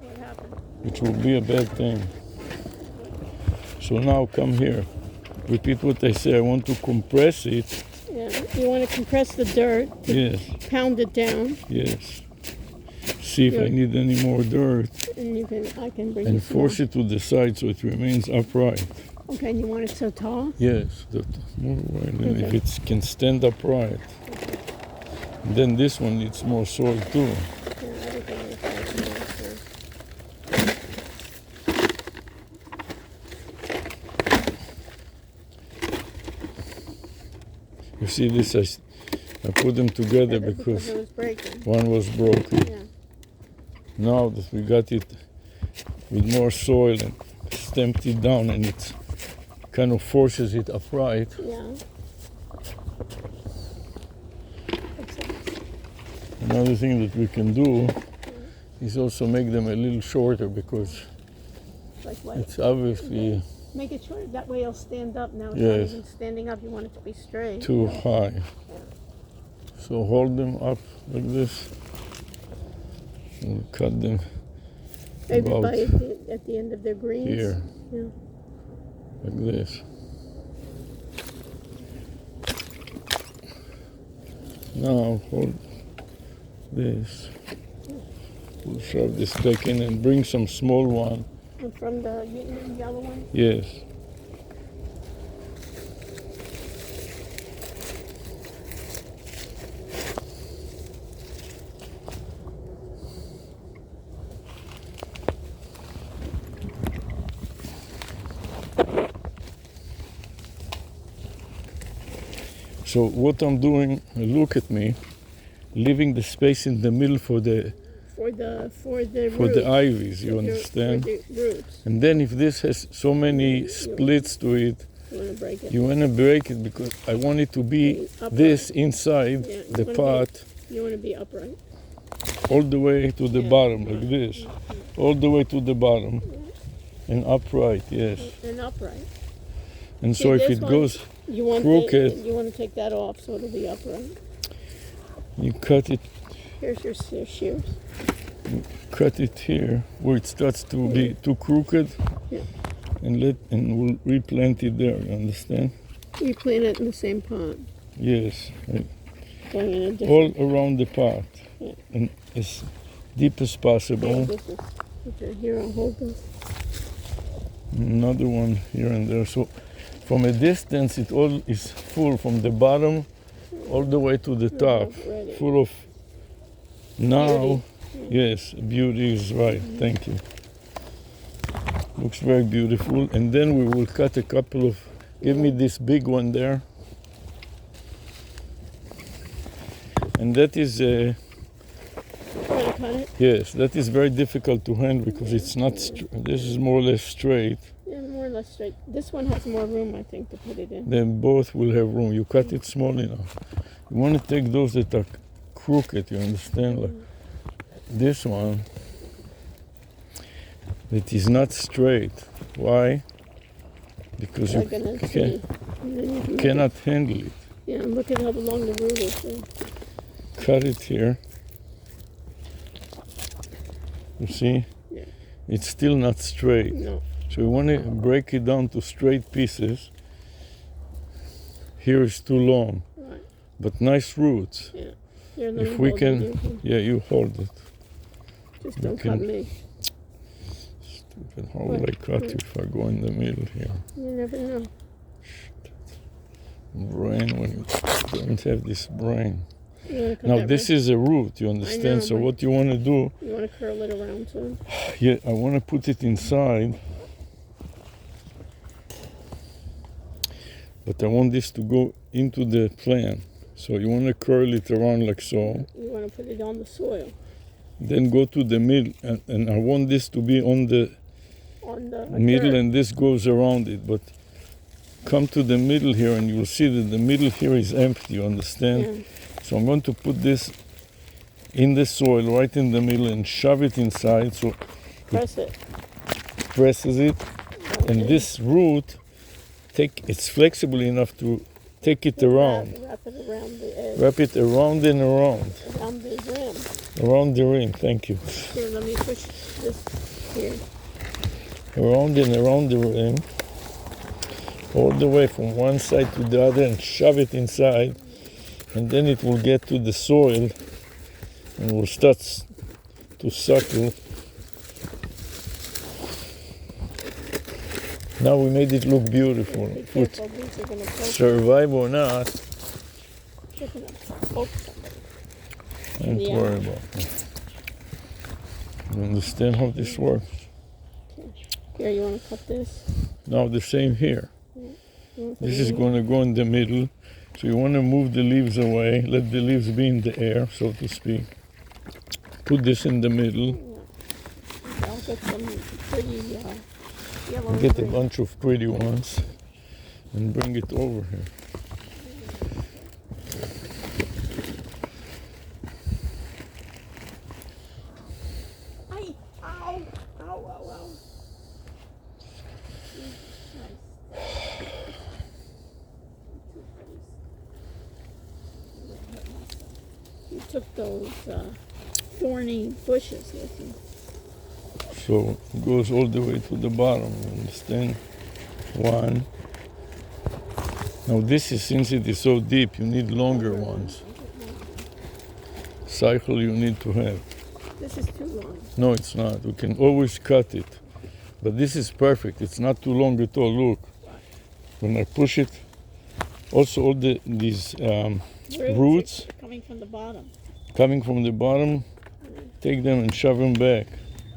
What happened? which will be a bad thing. So now come here. Repeat what I say. I want to compress it. Yeah. You want to compress the dirt, Yes, pound it down, yes. See if I Yeah. need any more dirt. and you can. I can bring And you some more. force it to the side so it remains upright. Okay. And you want it so tall? Yes, that more right. And if Okay. it can stand upright. Then this one needs more soil too. Yeah. Everything is like this. You see this, I put them together Because it was breaking. one was broken. Yeah. Now that we got it with more soil and stamped it down and it kind of forces it upright. Yeah. Makes sense. Another thing that we can do is also make them a little shorter because Like what? it's obviously Make it short. That way it'll stand up. Now it's Yes. not even standing up. You want it to be straight. too high. So hold them up like this and cut them Maybe about by at the end of their greens. here, Yeah. like this. Now hold this. We'll shove this back in and bring some small one. And from the yellow one. Yes. So what I'm doing, look at me, leaving the space in the middle for the For the for roots. the ivies, you For understand? the roots. And then if this has so many splits to it, You want to break it? You want to break it because I want it to be Upright. this inside Yeah, the you wanna pot You want to be upright. all the way to the Yeah. bottom, like this. All the way to the bottom. Yeah. And upright, yes. And upright. And See, so if this it one- goes You want crooked, you want to take that off so it'll be upright. you cut it Here's your shears. here where it starts to be too crooked. Yeah. And we'll replant it there, you understand? You plant it in the same pot. Yes. Right. Going in a different. All around the pot. Yeah. And as deep as possible. This is, okay, here I'll hold this. Another one here and there. So from a distance it all is full from the bottom all the way to the top. Ready. Full of now. Beauty. Yes, beauty is right. Thank you. Looks very beautiful. And then we will cut a couple of, give me this big one there. And that is, Try to cut it. yes, that is very difficult to handle because it's not, this is more or less straight. Yeah, more or less straight. This one has more room, I think, to put it in. Then both will have room. You cut it small enough. You want to take those that are crooked, you understand? Like this one, that is not straight. Why? Because you Like an can, see. And then you can cannot handle it. Yeah, and look at how long the root is. There. Cut it here. You see? Yeah. It's still not straight. No. So we want to break it down to straight pieces. Here is too long, Right. but nice roots. Yeah. Here, let If me we hold can, it. You can yeah, you hold it. just you don't can- cut me. Stupid, how will I cut you if I go in the middle here? You never know. Brain, when you don't have this brain. You want to cut Now that this is a root, you understand? So but- what you want to do, You want to curl it around too. yeah, I want to put it inside. But I want this to go into the plant. So you want to curl it around like so. You want to put it on the soil. Then go to the middle, and I want this to be on the On the middle, dirt. and this goes around it. But come to the middle here, and you'll see that the middle here is empty, you understand? Yeah. So I'm going to put this in the soil, right in the middle, and shove it inside, so Press it. presses it. And Okay. this root, it's flexible enough to take it around. Wrap it around the edge. Wrap it around and around. Around the rim. Around the rim, thank you. Here, let me push this here. Around and around the rim. All the way from one side to the other and shove it inside. And then it will get to the soil and will start to suckle. Now we made it look beautiful. Be Put careful, these are going to poke. survive or not, They're going to poke somebody. don't Yeah. worry about it. You understand how this works? Here, you want to cut this? Now the same here. You wanna put This it is in? going to go in the middle. So you want to move the leaves away, let the leaves be in the air, so to speak. Put this in the middle. I'll get some pretty yellow. and Get a green. bunch of pretty ones and bring it over here. Ay, ow, ow, ow, ow. You took those thorny bushes with you. So it goes all the way to the bottom, you understand? One. Now this is, since it is so deep, you need longer ones. Cycle you need to have. This is too long. No, it's not. We can always cut it. But this is perfect. It's not too long at all. Look, when I push it, also all these roots are coming from the bottom. coming from the bottom, take them and shove them back.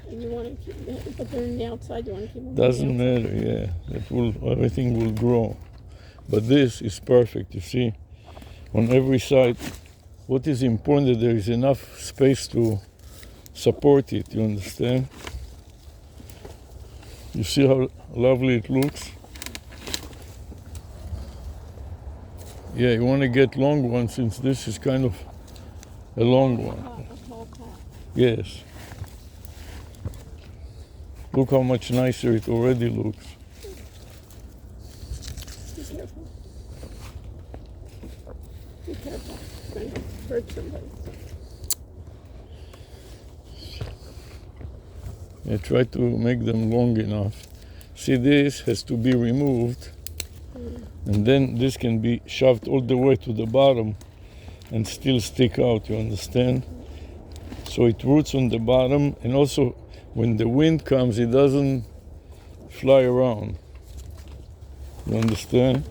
And you want to keep them, but they're on the outside. You want to keep them Doesn't on the outside. matter, yeah. Everything will grow. But this is perfect, you see. On every side, what is important that there is enough space to support it, you understand? You see how lovely it looks? Yeah, you want to get long one since this is kind of a long one. A tall pot. Yes. Look how much nicer it already looks. Be careful. Be careful. It's going to hurt somebody. I try to make them long enough. See, this has to be removed, and then this can be shoved all the way to the bottom and still stick out, you understand? So it roots on the bottom, and also when the wind comes, it doesn't fly around. You understand?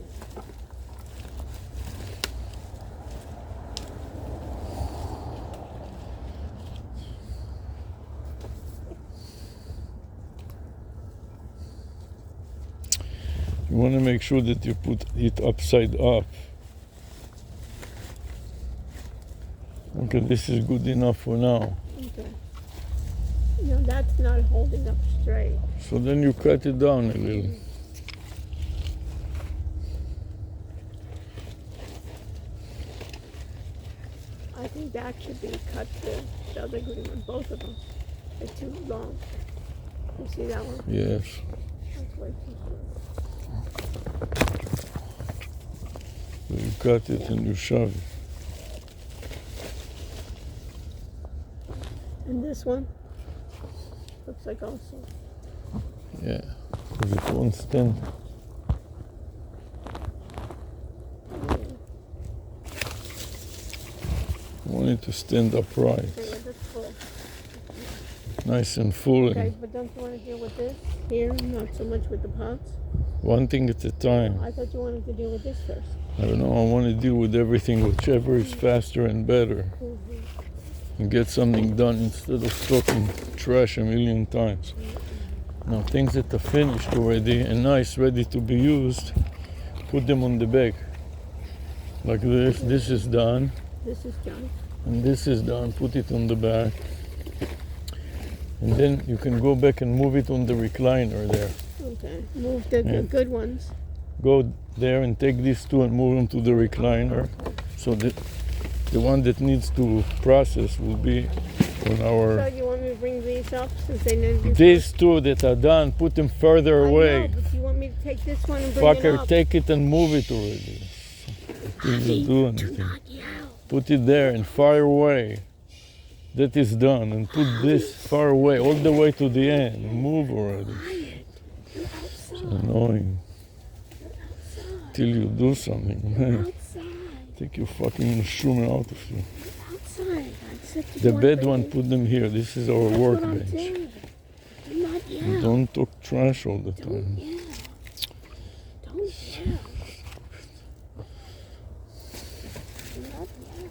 You want to make sure that you put it upside up. Okay, this is good enough for now. Okay. No, that's not holding up straight. So then you cut it down a little. I think that should be cut to the other green one, both of them. They're too long. You see that one? Yes. That's way too short. So you cut it and you shove it. And this one looks like also. Yeah, because it won't stand. I want it to stand upright, Okay, yeah, that's full. nice and full, Okay, and but don't you want to deal with this here, not so much with the pots? one thing at a time. I thought you wanted to deal with this first. I don't know, I want to deal with everything, whichever is faster and better, and get something done instead of talking trash a million times. Now, things that are finished already and nice, ready to be used, put them on the back. Like this. This is done, This is done. and this is done. Put it on the back. And then you can go back and move it on the recliner there. Okay, move the Yeah. good ones. Go there and take these two and move them to the recliner. So the one that needs to process will be on So our... you want me to bring these up since they need to be These two that are done, put them further I away. know, but you want me to take this one and bring it Fucker, up? take it and move it already. Didn't do anything. Put it there and far away. That is done. And put this far away, all the way to the end. Move already. It's annoying. Till you do something. Outside. Take your fucking shoe out of you. Outside. I said to The you bed already. one, put them here. This is our That's what I'm workbench. doing. Do not You yell. don't talk trash all the Don't time. yell. Don't yell. Do not yell.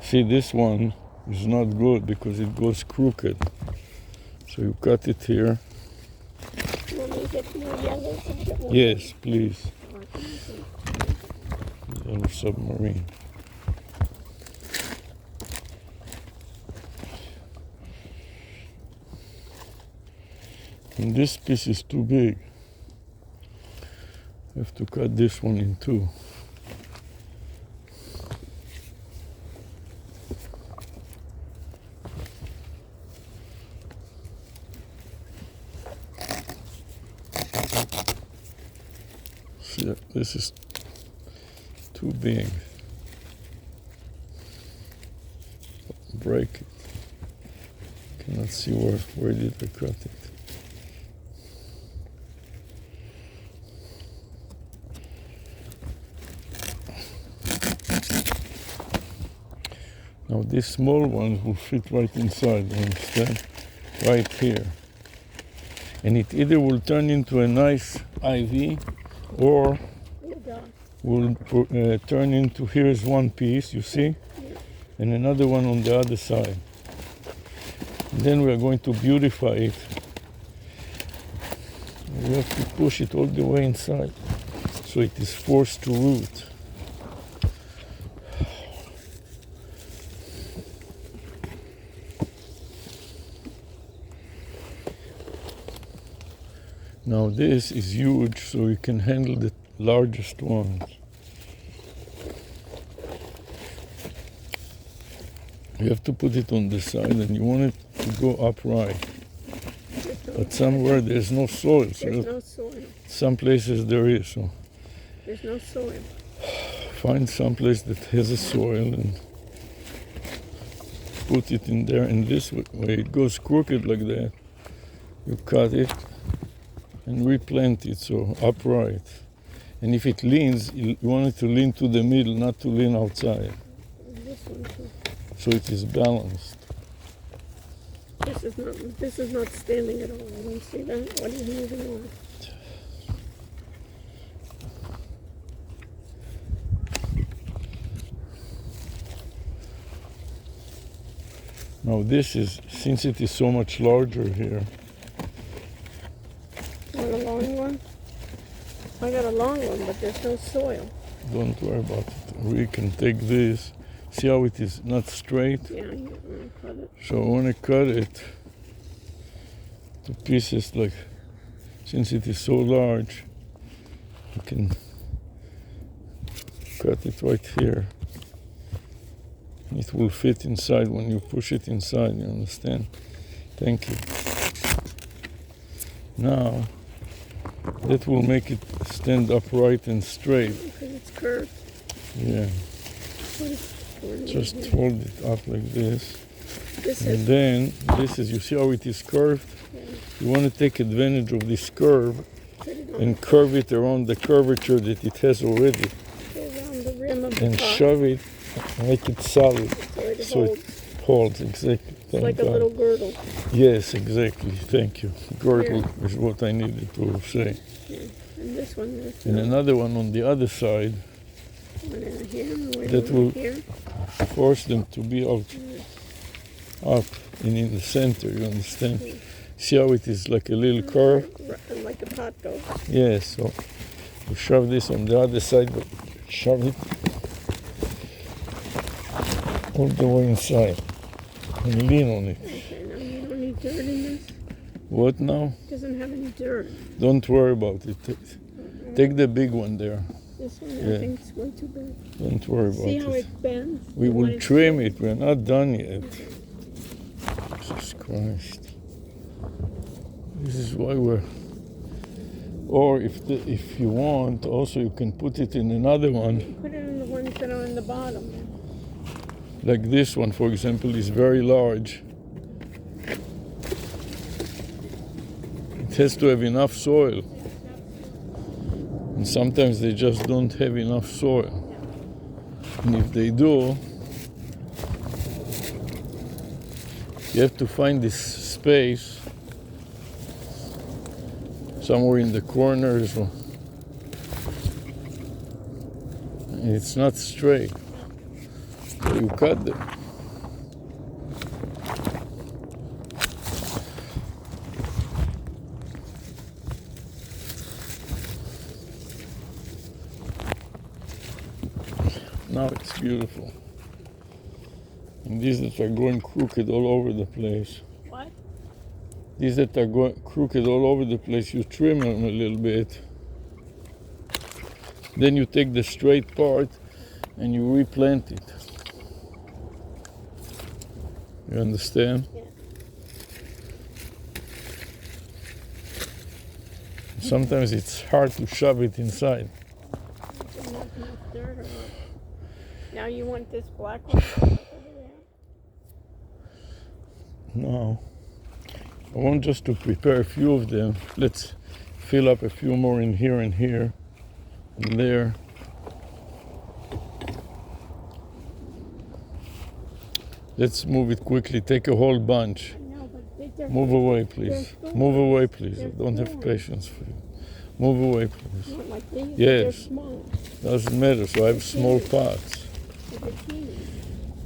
See, this one is not good because it goes crooked. So you cut it here. You want me to get more yellows and get more Yes, please. Okay. Yellow submarine. And this piece is too big. I have to cut this one in two. See, this is too big. Break it. Cannot see where did I cut it. Now these small ones will fit right inside, you understand? Right here. And it either will turn into a nice IV or will turn into, here's one piece, you see? And another one on the other side. And then we are going to beautify it. We have to push it all the way inside so it is forced to root. Now this is huge, so you can handle the largest ones. You have to put it on the side and you want it to go upright. But somewhere there's no soil. So There's no soil. some places there is. So There's no soil. find some place that has a soil and put it in there. And this way it goes crooked like that. You cut it and replant it so upright. And if it leans, you want it to lean to the middle, not to lean outside. This one too. So it is balanced. This is not standing at all. I don't see that. What is moving on? Now this is, since it is so much larger here, Want a long one? I got a long one, but there's no soil. don't worry about it. We can take this. See how it is not straight? Yeah, you want to cut it. So I want to cut it to pieces like, since it is so large, you can cut it right here. It will fit inside when you push it inside, you understand? Thank you. Now, that will make it stand upright and straight. Because it's curved. Yeah, What is just hold it up like this. This And is, then, this is, you see how it is curved? yeah, You want to take advantage of this curve put it on, and curve it around the curvature that it has already. go around the rim of the And pot. shove it, make it solid. So it So holds. it holds, exactly. It's Thank like a God. little girdle. Yes, exactly. Thank you. Girdle is what I needed to say. Yeah. And this one is And another one on the other side, one in here, one that in will- here. force them to be out, up and in the center, you understand? See how it is like a little curve? Like the pot goes. Yes, so you shove this on the other side, but shove it all the way inside and lean on it. Okay, now you don't need dirt in this. What now? Doesn't have any dirt. Don't worry about it. Take the big one there. This one, Yeah. I think it's way too big. Don't worry See about how it. it bends? We You want will it trim straight. it. We're not done yet. Jesus Christ. This is why we're... Or if you want, also you can put it in another one. Put it in the ones that are in the bottom. Like this one, for example, is very large. It has to have enough soil. And sometimes they just don't have enough soil. And if they do, you have to find this space somewhere in the corners. And it's not straight. So you cut them. Now it's beautiful. And these that are going crooked all over the place. What? These that are going crooked all over the place, you trim them a little bit. Then you take the straight part and you replant it. You understand? Yeah. Sometimes it's hard to shove it inside. There's not enough dirt or what? Now you want this black one? Over there? No. I want just to prepare a few of them. Let's fill up a few more in here and here and there. Let's move it quickly. Take a whole bunch. I know, but they're Move away, please. They're Move small. away, please. I They're don't have small. patience for you. Move away, please. not like these. Yes. They're small. Doesn't matter. So I have small pots. They're teeny.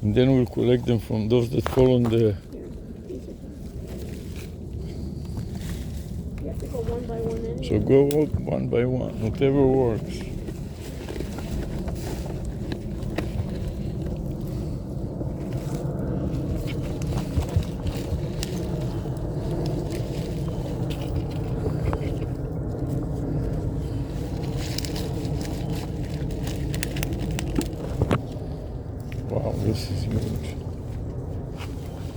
And then we'll collect them from those that fall on the... Here, these are You have to go one by one anyway. So go one by one, whatever works. This is huge.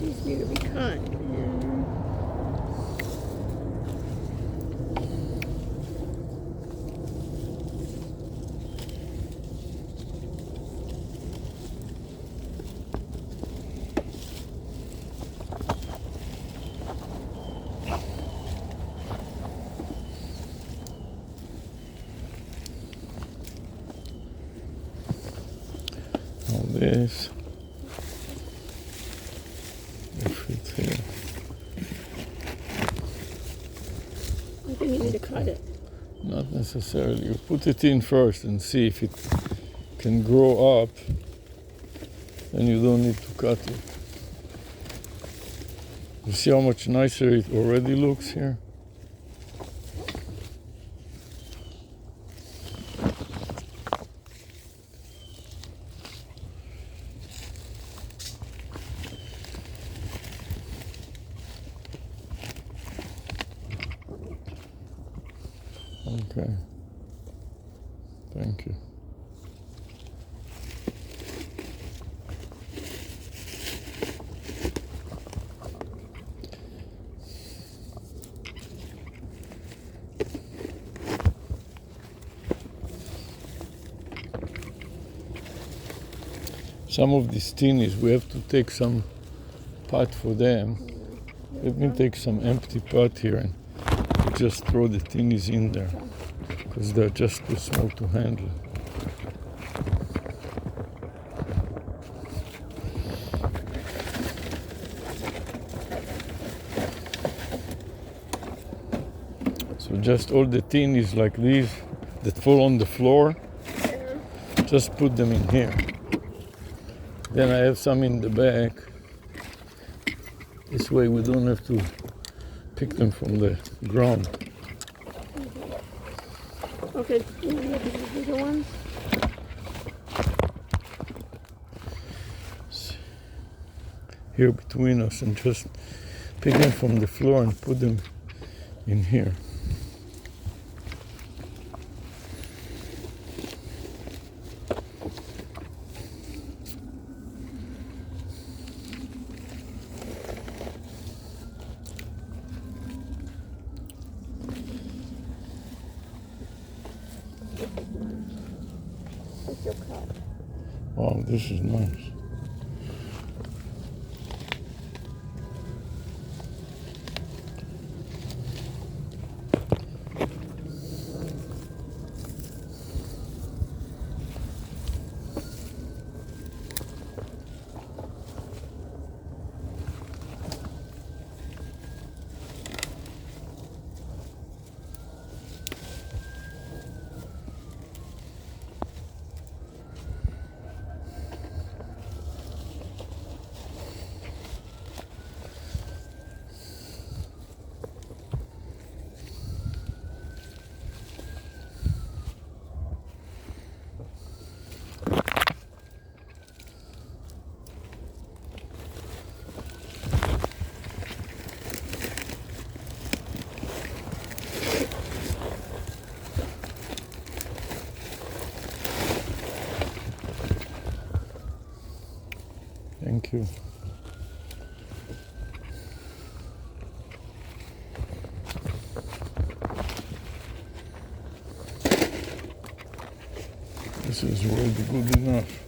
These need to be cut. And All this. It fits here. I think you need to cut it. Not necessarily. You put it in first and see if it can grow up. Then you don't need to cut it. You see how much nicer it already looks here? Okay. Thank you. Some of these tinnies, we have to take some pot for them. Let me take some empty pot here and just throw the tinnies in there because they're just too small to handle. So just all the tinnies like these that fall on the floor, just put them in here. Then I have some in the back. This way we don't have to pick them from the ground. Okay, you want to look at the bigger ones? Here between us and just pick them from the floor and put them in here. Take your cut. Wow, this is nice. Thank you. This is will be good enough.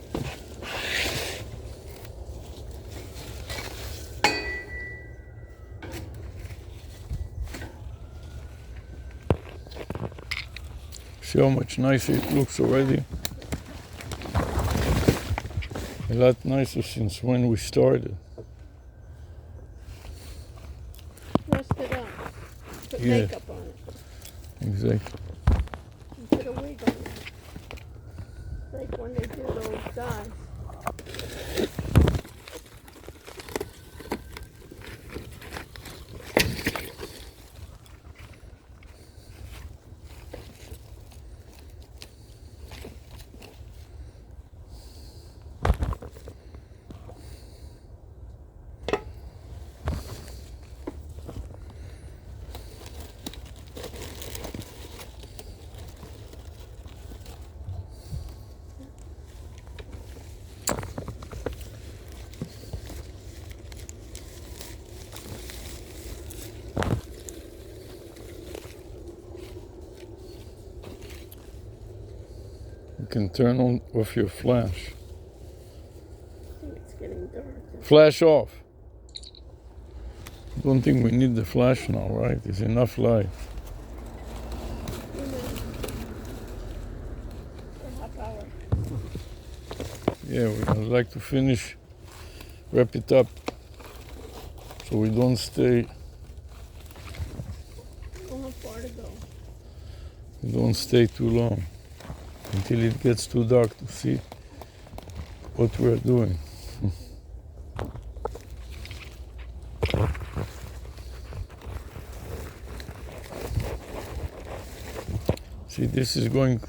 See how much nicer it looks already? A lot nicer since when we started. Rest it up. Put Yeah. makeup on it. Exactly. And put a wig on it. Like when they do those guys. You can turn on off your flash. I think it's getting dark. Flash off. Don't think we need the flash now, right? There's enough light. Half hour. Yeah, we'd like to finish, wrap it up, so we don't stay. Don't have far to go. We don't stay too long until it gets too dark to see what we're doing. See, this is going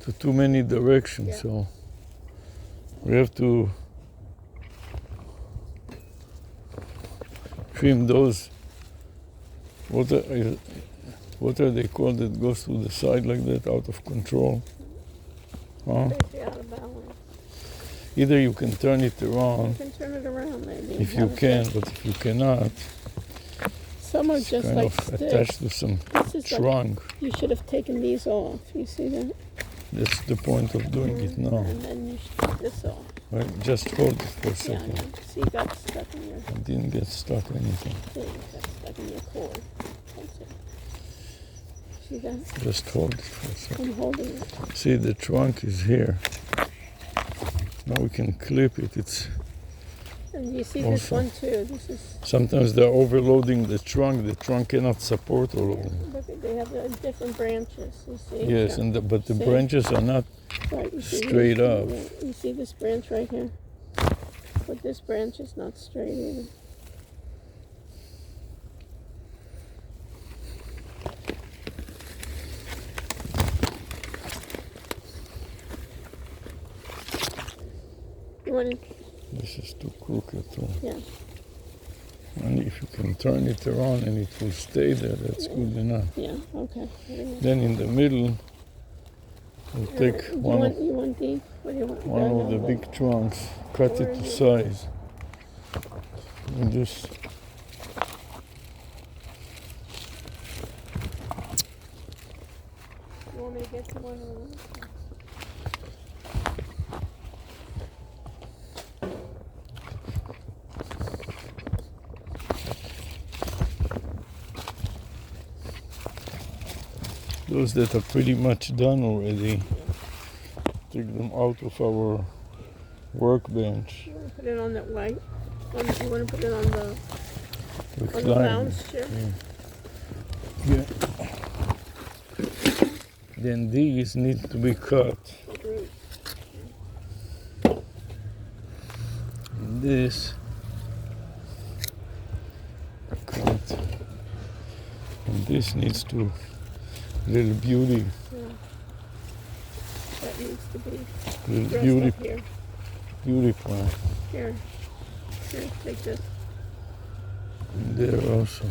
to too many directions, Yeah. so we have to trim those. What are they called that goes to the side like that, out of control? Huh? Basically out of balance. Either you can turn it You around can turn it around maybe. if you can, but if you cannot, Some are it's just kind like of sticks. attached to some This is like, trunk. you should have taken these off. You see that? That's the point of doing it now. And then you should take this off. Right? Just hold it for a Yeah, I second. know. See, you got stuck in your. It didn't get stuck or anything. See, you got stuck in your cord. That's it. See that? Just hold it for a second. I'm holding it. See, the trunk is here. Now we can clip it. It's And you see this Also- one too. This is. sometimes they're overloading the trunk. The trunk cannot support all of them. Look, they have different branches. You see? Yes, Yeah. but the See? branches are not. Right, you see straight this, up. You see this branch right here? But this branch is not straight either. You want to? This is too crooked too. Yeah. And if you can turn it around and it will stay there, that's good enough. Yeah. Okay. Then in the middle, we'll take You one want? of, You want these? What do you want? one of the big trunks, cut it to size. And just You want me to get you one of those? those that are pretty much done already, take them out of our workbench. You want to put it on that white? You want to put it on the Recline. lounge chair? Yeah. Then these need to be cut. And this cut. And this needs to little beauty, Yeah. That needs to be little dressed beauty, up here. beauty plant. Here, take this. And there also.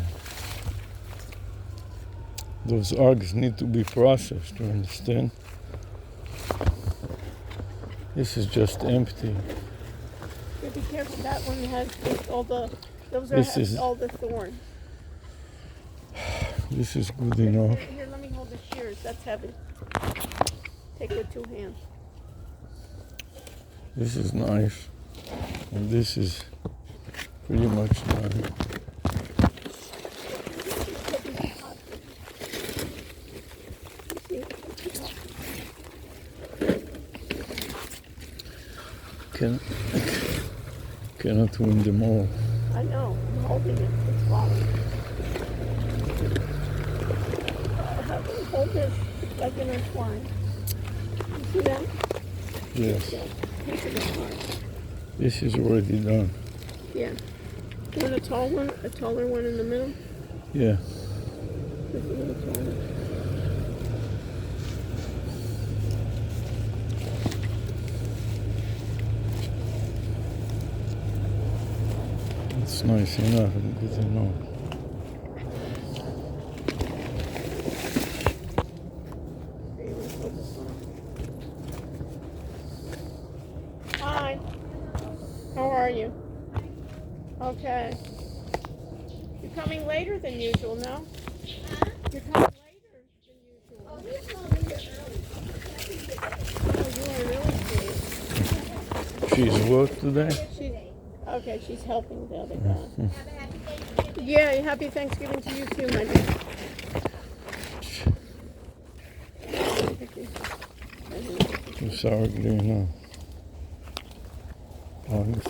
Those Uggs need to be processed, you understand? This is just empty. Yeah, be careful. That one has all the. Those are This is- all the thorns. This is good enough. Here, let me hold the shears. That's heavy. Take it with 2 hands. This is nice. And this is pretty much done. Cannot win them all. I know. I'm holding it. It's falling. Hold this like intertwined. You see that? Yes, Piece of it apart. this is already done. Yeah. You want a tall one? A taller one in the middle? Yeah. Just a little taller. It's nice enough and good enough. Here, you want to hold this one? Hi. How are you? Okay. You're coming later than usual, no? You're coming later than usual. She's what today? Okay, she's helping the other guy. Yeah, happy Thanksgiving to you too, my dear. Too sour green now. August.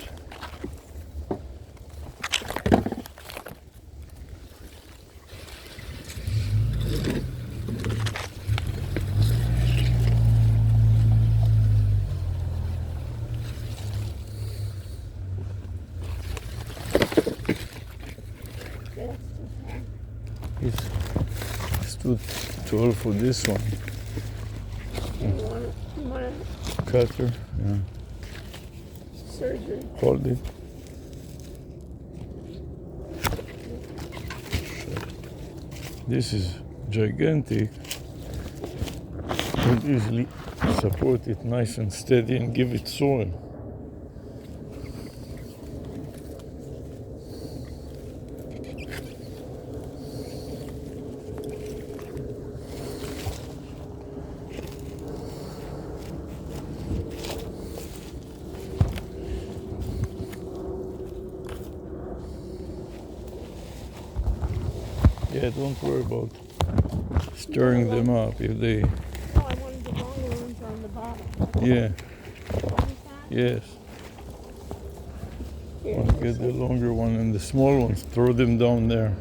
It's too tall for this one. You want Cutter, yeah. surgery. Hold it. This is gigantic. Could easily support it nice and steady and give it soil. Yeah, don't worry about stirring them up if they. Oh, I wanted the longer ones on the bottom. Yeah, Want that? yes. Here, Want to get the longer one and the small ones, throw them down there.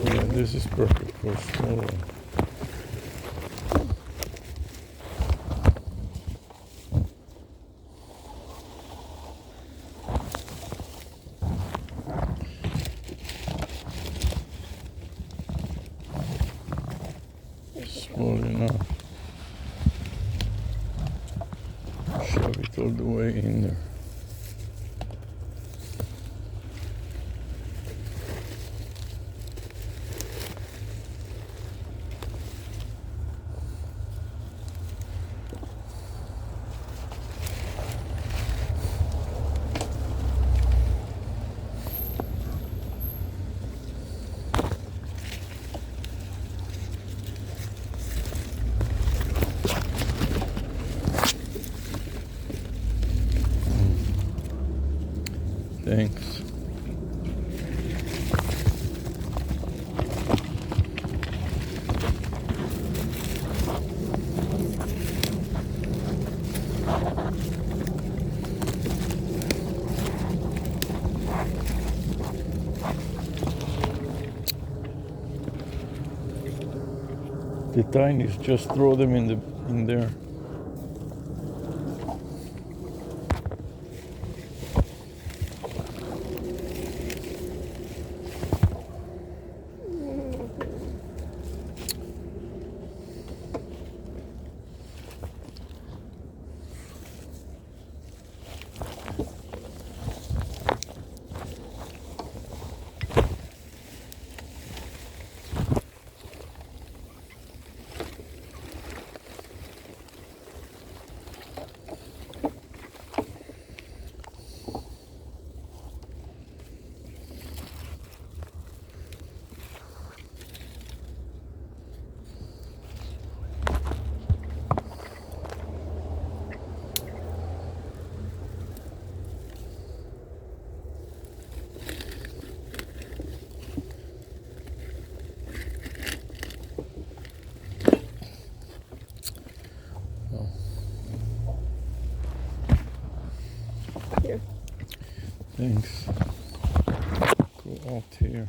Yeah, this is perfect for a small one. Small enough. Shove it all the way in there. Thanks. The tinies, just throw them in there. Here. Thanks. Go out here.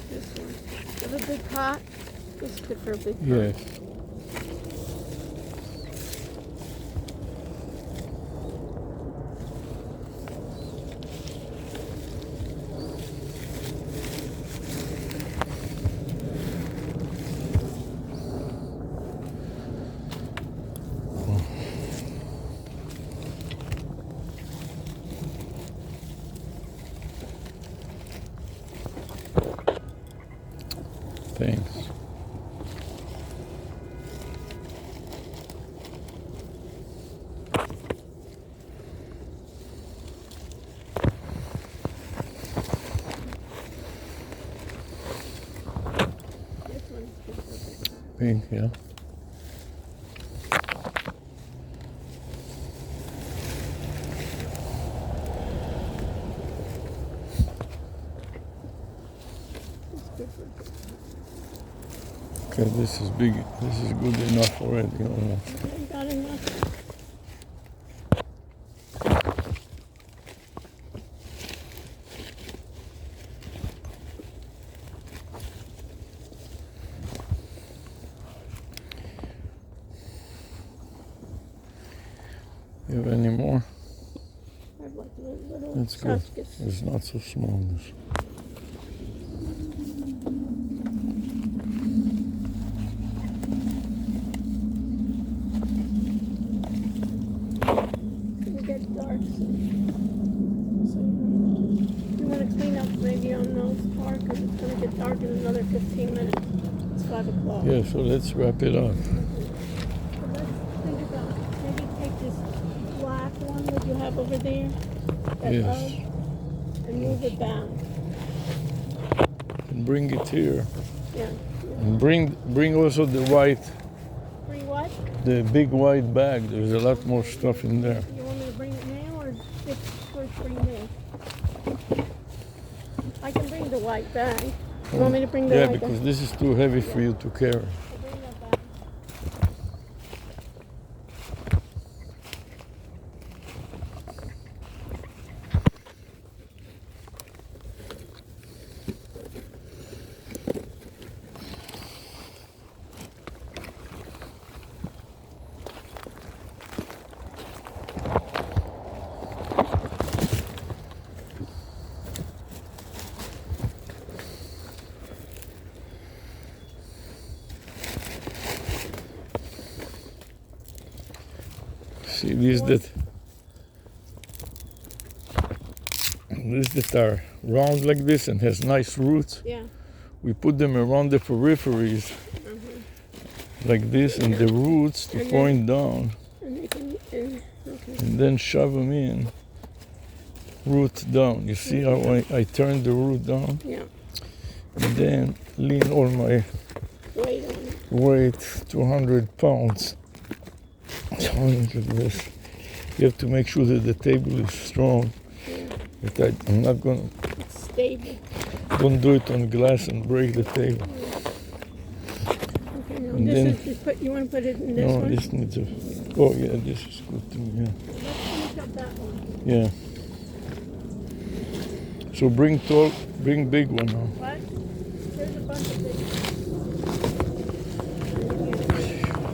This one. Have a big pot. This is good for a big pot. Yes. Thanks. Pink, yeah. It's good for Okay, this is big. This is good enough already. Almost. okay, got enough. You have any more? I'd like little That's good. tchotchkes. It's not so small. This. It's gonna get dark soon. So you want to clean up maybe on those park because it's gonna get dark in another 15 minutes. It's 5 o'clock. Yeah, so let's wrap it up. So let's think about maybe take this black one that you have over there, that Yes. and move it back. And bring it here. Yeah. And bring also the white, Bring what? the big white bag. There's a lot more stuff in there. You want me to bring it now or first bring this? I can bring the white bag. You want me to bring the Yeah, white because bag? this is too heavy for you to carry. I'll bring that bag. See these that are round like this and has nice roots. Yeah. We put them around the peripheries like this, and the roots to And point down, And they can, okay. and then shove them in. Root down. You see how I turn the root down, Yeah. and then lean all my Weight on it. weight, 200 pounds. Look at this. You have to make sure that the table is strong. Yeah. But I'm not gonna. It's stable. Don't do it on glass and break the table. Okay, now And this then- is just put. You want to put it in this No, one? this needs a. Oh yeah, this is good too. Yeah, Let's finish up that one. yeah. So bring big one now. What? There's a bunch of things. You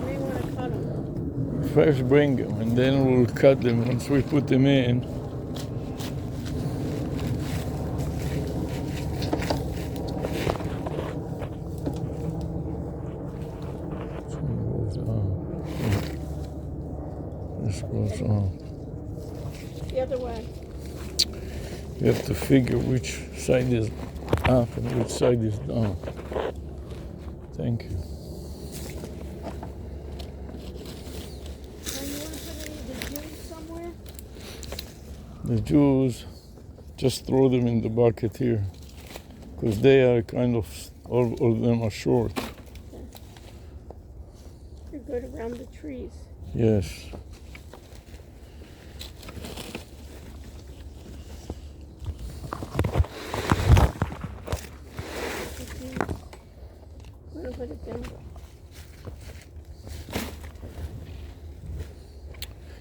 may want to cut them. First bring them, and then we'll cut them once we put them in. This one goes on. This goes on. The other way. You have to figure which side is up and which side is down. Thank you. Now you want to put any of the juice somewhere? The Jews, just throw them in the bucket here, because they are kind of, all of them are short. You're good around the trees. Yes. I'm going to put it down.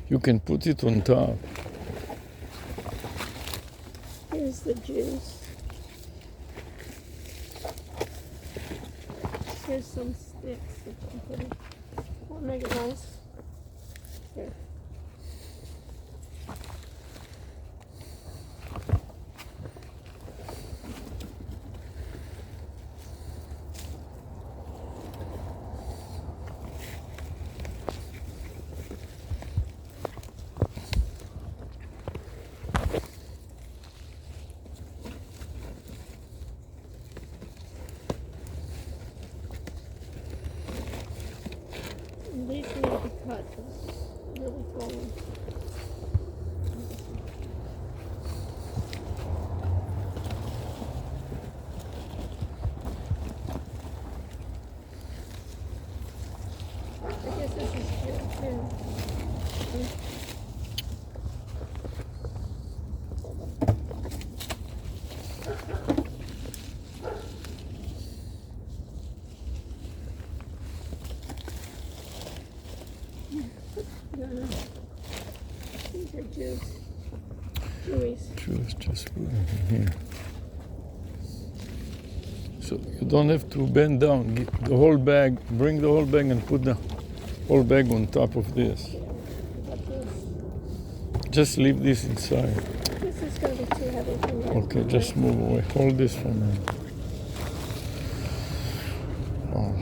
You can put it on top. Here's the juice. Here's some sticks that you can put in. Will make it nice. Here. And these need to be cut. It's really falling. No. These are Jews. Jewies. Jews, just put it in here. So you don't have to bend down. Get the whole bag, bring the whole bag and put the whole bag on top of this. Got this. Just leave this inside. This is going to be too heavy for me. Okay, just move away. Hold this for me. Oh.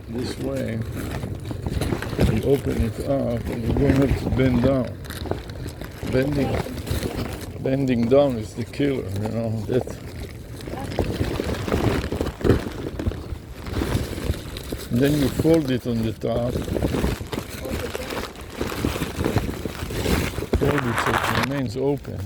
This way, you open it up and you don't have to bend down. Bending down is the killer, you know. And then you fold it on the top. Fold it so it remains open.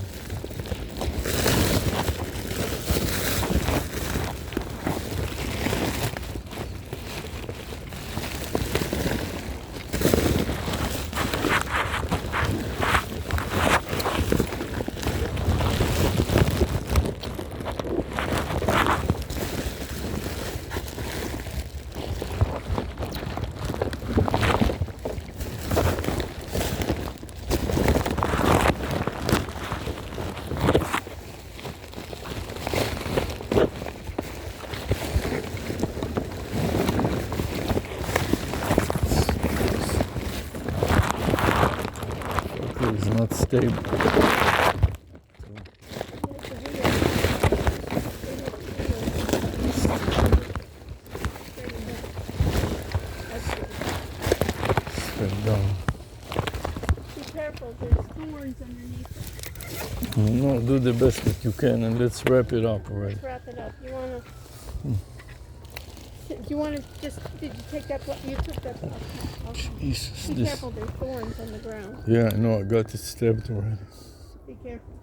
It's not stable. Straight down. Be careful, there's thorns underneath it. No, do the best that you can and let's wrap it up already. Let's wrap it up. You want to just, did you take that, you took that off? Okay. Jesus, Be this. careful, there's thorns on the ground. Yeah, I know, I got it stabbed already. Be careful.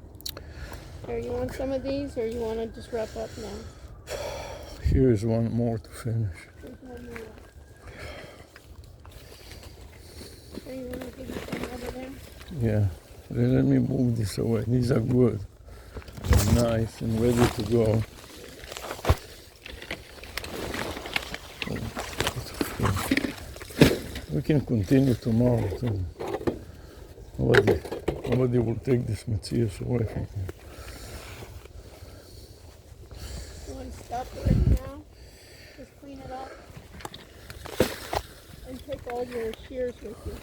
Here, you want some of these or you want to just wrap up now? Here's one more to finish. There's one more. Here, you want to give me some over there? Yeah, let me move this away. These are good, and nice and ready to go. We can continue tomorrow too. Nobody will take this Matthias away from me. You want to stop it right now? Just clean it up. And take all your shears with you.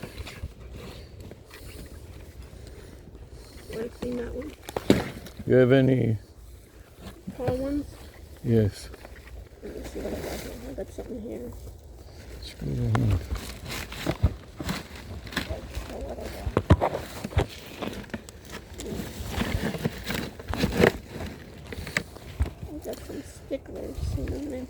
Want to clean that one? You have any? Tall ones? Yes. Let me see what I got here. I got something here. Screw them in. Oh, what I got. I got some sticklers, you know what I mean?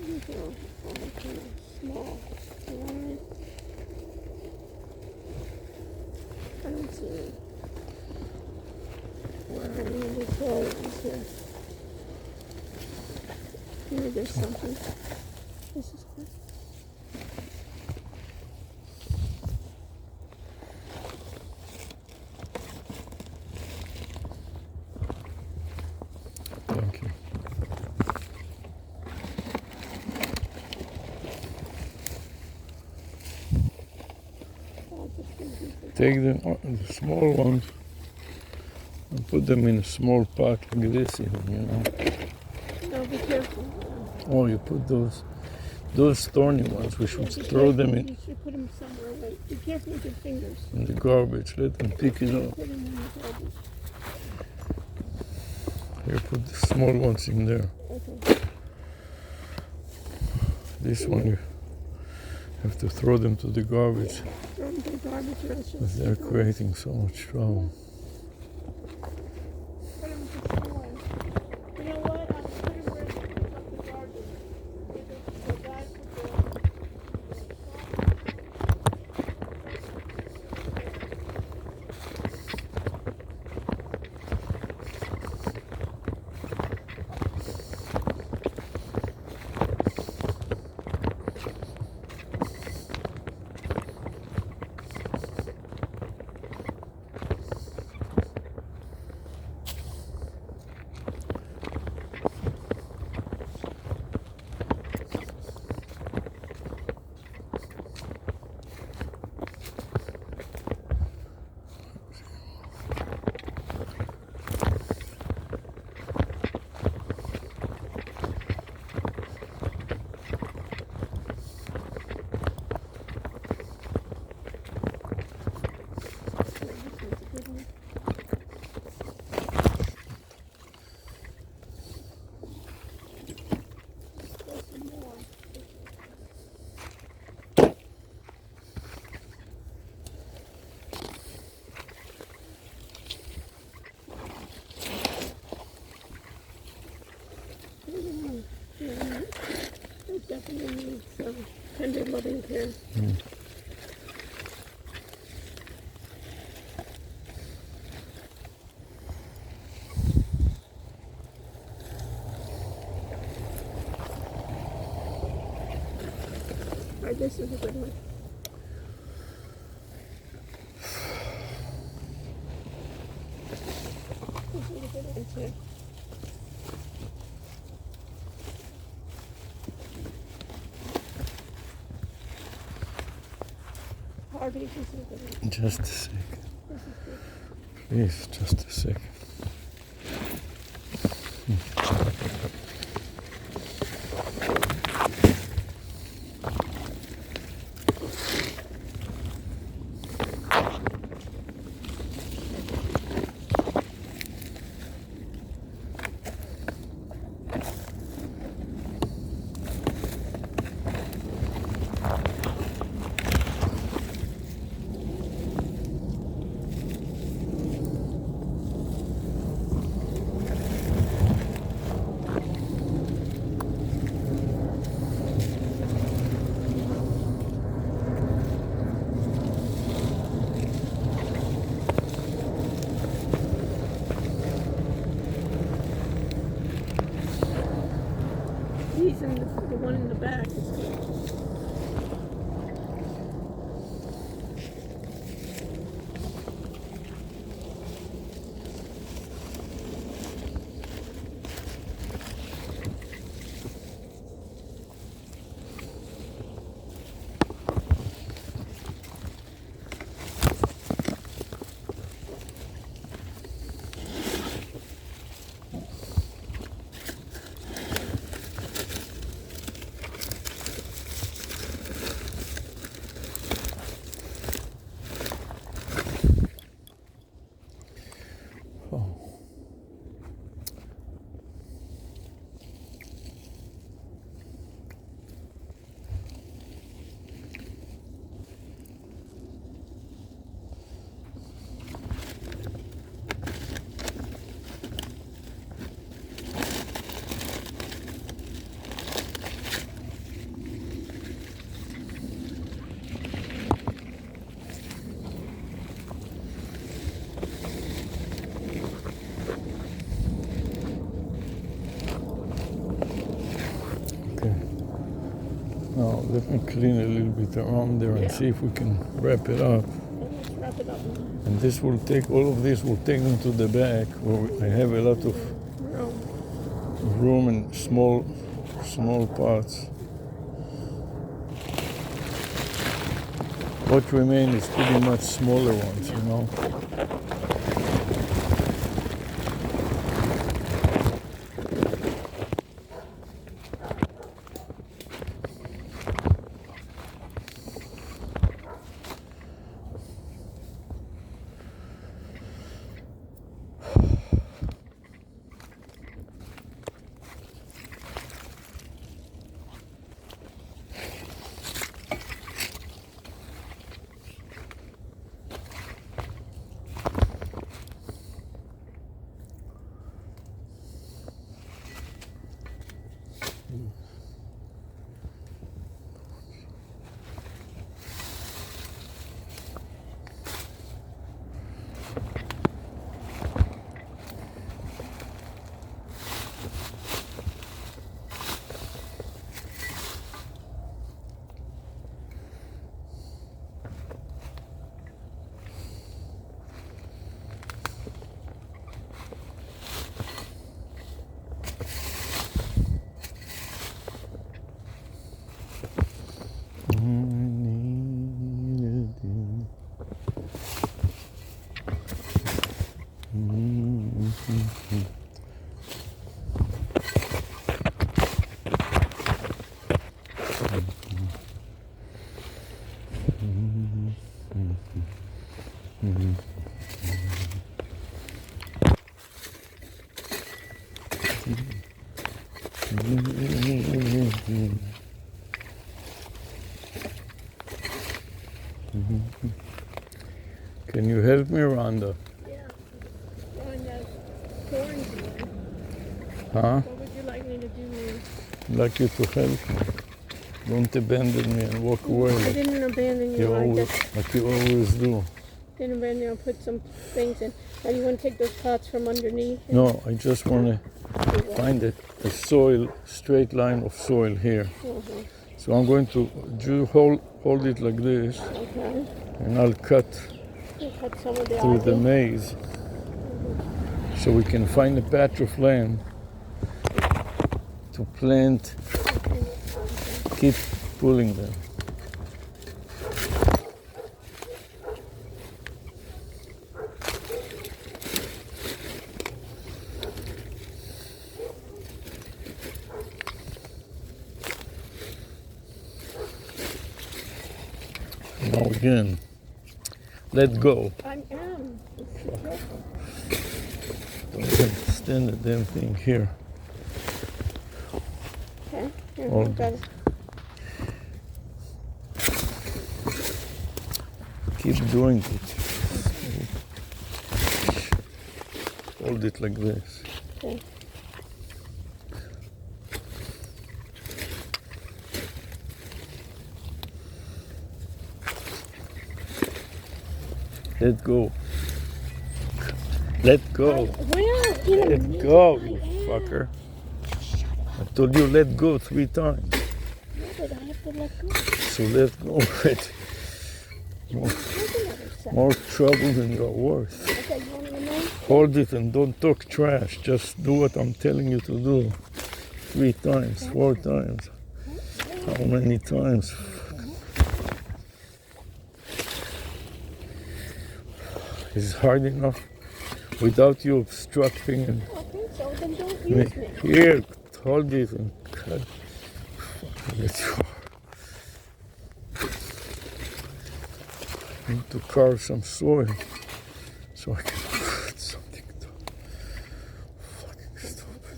These are all kind of small, you know what I mean? I don't see any. Where are any of these tall ones here? Here, there's something. This is good. Thank you. I'll just give you the- Take the small ones and put them in a small pot like this even, you know. No, be careful. Oh, you put those thorny ones, we should Be throw careful. them You should put them somewhere away. Be careful with your fingers. in the garbage, let them pick it up. Put them in the garbage. Here, put the small ones in there. Okay. This one you have to throw them to the garbage Throw them to the garbage or else you'll because they're creating so much trouble. tender loving care. Alright, this is a good one. This is a good one too. Harvey, this is a good one. Just a second. This is good. Please, just a second. These and the one in the back is good. Oh. Okay. Now let me clean a little bit around there and Yeah. see if we can wrap it up. Well, let's wrap it up now. And this will take, all of this will take me to the back where I have a lot of Room. room and small parts. What remains is pretty much smaller ones, you know. Can you help me, Rhonda? Yeah. Throwing that orange away. Huh? What would you like me to do, man? I'd like you to help me. Don't abandon me and walk away I didn't abandon you. you I always, just like you always do. didn't abandon you. I put some things in. Now you want to take those pots from underneath? No, I just want to find a soil, straight line of soil here. Mhm. So I'm going to hold it like this, Okay. and I'll cut You cut some of the through the ivy. maze so we can find a patch of land to plant. Keep pulling them. Now again, let go. I am. Don't understand the damn thing here. Okay. Here, Hold I've got it. Keep doing it. Hold it like this. Okay. Let go. Let go. Well, you know, Let go, you I am. fucker. I told you let go 3 times. No, but I have to let go. So let go. Take another second. More trouble than you're worth. Okay, you want me to know? Hold it and don't talk trash. Just do what I'm telling you to do. 3 times, 4 times. How many times? Is hard enough without you obstructing and Okay, so then don't use me. here, hold it and cut. Let you. Need to carve some soil so I can put something down. Fucking stupid.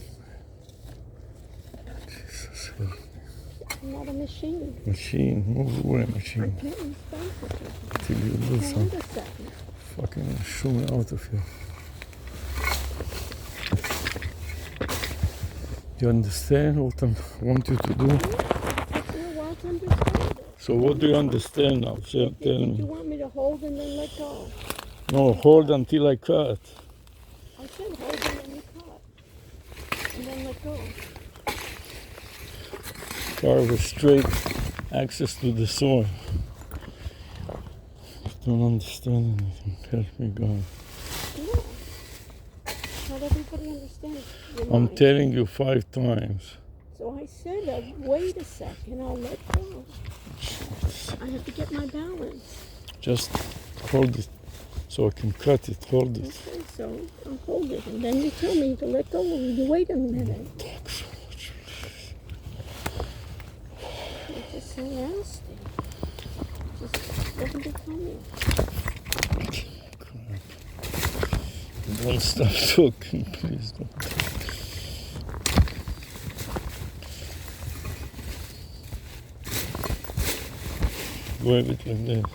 Jesus. I'm not a machine. Machine, move away, machine. Can't responsible. Till you do Hold something. a second. Fucking shoo me out of here. You understand what I want you to do? It's your wild to understand it. So what do you understand now? Tell You me. want me to hold and then let go? No, hold until I cut. I said hold and then you cut. And then let go. Carve a straight access to the soil. I don't understand anything. Help me, God. No. Not everybody understands your I'm mind. telling you 5 times. So I said, wait a second, I'll let go. I have to get my balance. Just hold it so I can cut it. Hold it. Okay, so I'll hold it. And then you tell me to let go. You wait a minute. Talk so much. It's just so nasty. Just doesn't become you. Don't stop talking, please. Don't. Wave it like that.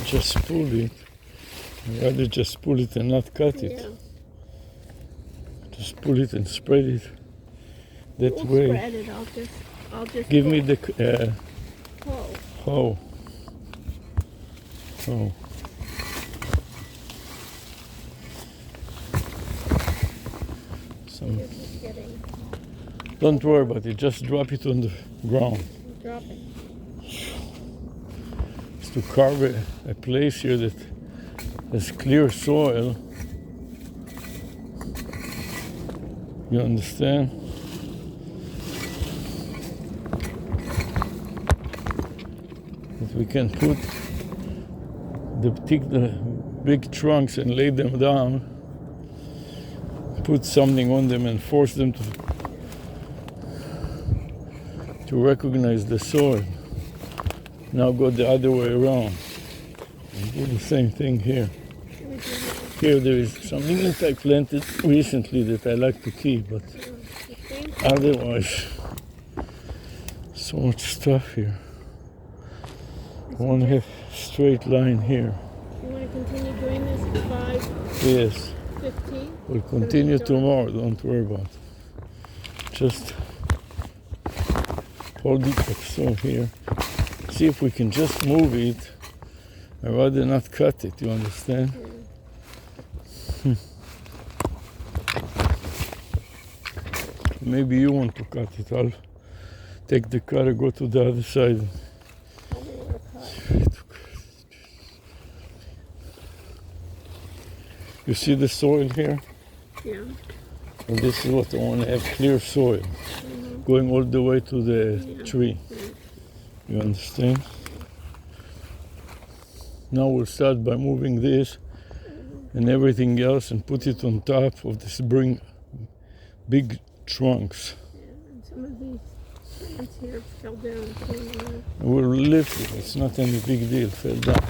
Just pull it. I'd rather just pull it and not cut it. Yeah. Just pull it and spread it that We'll way. spread it. I'll just Give me pull. the Pull. hoe. Some. You're just getting, Don't worry about it. Just drop it on the ground. drop it. It's to carve a place here that has clear soil. You understand? That we can take the big trunks and lay them down, put something on them and force them to recognize the soil. Now go the other way around. And do the same thing here. Here there is something that I planted recently that I like to keep, but otherwise, so much stuff here. I want to have straight line here. You want to continue doing this at Yes. 5:15? We'll continue tomorrow. Don't worry about it. Just hold it like so here. See if we can just move it. I'd rather not cut it, you understand? Maybe you want to cut it. I'll take the cutter, go to the other side. Tell me where to cut. You see the soil here? Yeah. And this is what I want to have, clear soil. Going all the way to the tree. You understand? Now we'll start by moving this and everything else and put it on top of this big trunks. Yeah, and some of these plants here fell down and came around. We'll lift it, it's not any big deal, fell down.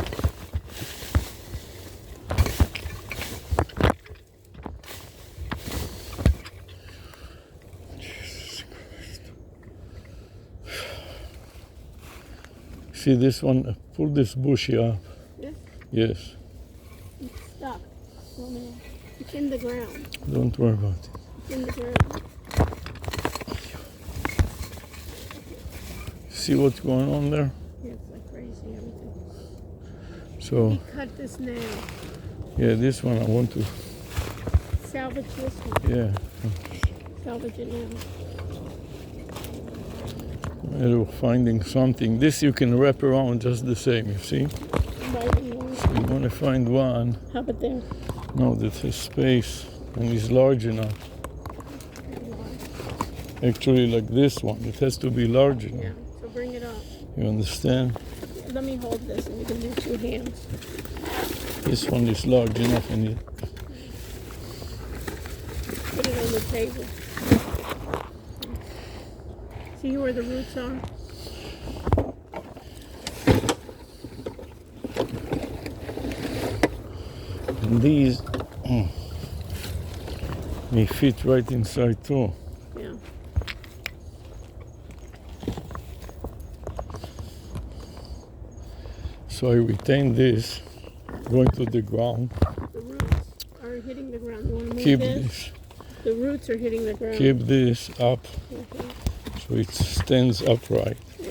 Jesus Christ. See this one, pull this bushy up. This? Yes, It's stuck. Oh man. It's in the ground. don't worry about it. It's in the ground. See what's going on there? Yeah, it's like crazy, everything. So, We cut this now. yeah, this one I want to, Salvage this one. yeah. Salvage it now. We're finding something. This you can wrap around just the same, you see? Right in one. You want to find one, How about there? no, that has space and is large enough. Actually, like this one, it has to be large enough. Yeah. So bring it up. You understand? Let me hold this and you can do two hands. This one is large enough and it, Put it on the table. See where the roots are? and these may fit right inside too. Yeah. So I retain this, going to the ground. The roots are hitting the ground. You want to move Keep this? this, The roots are hitting the ground. keep this up Okay. so it stands upright. Yeah.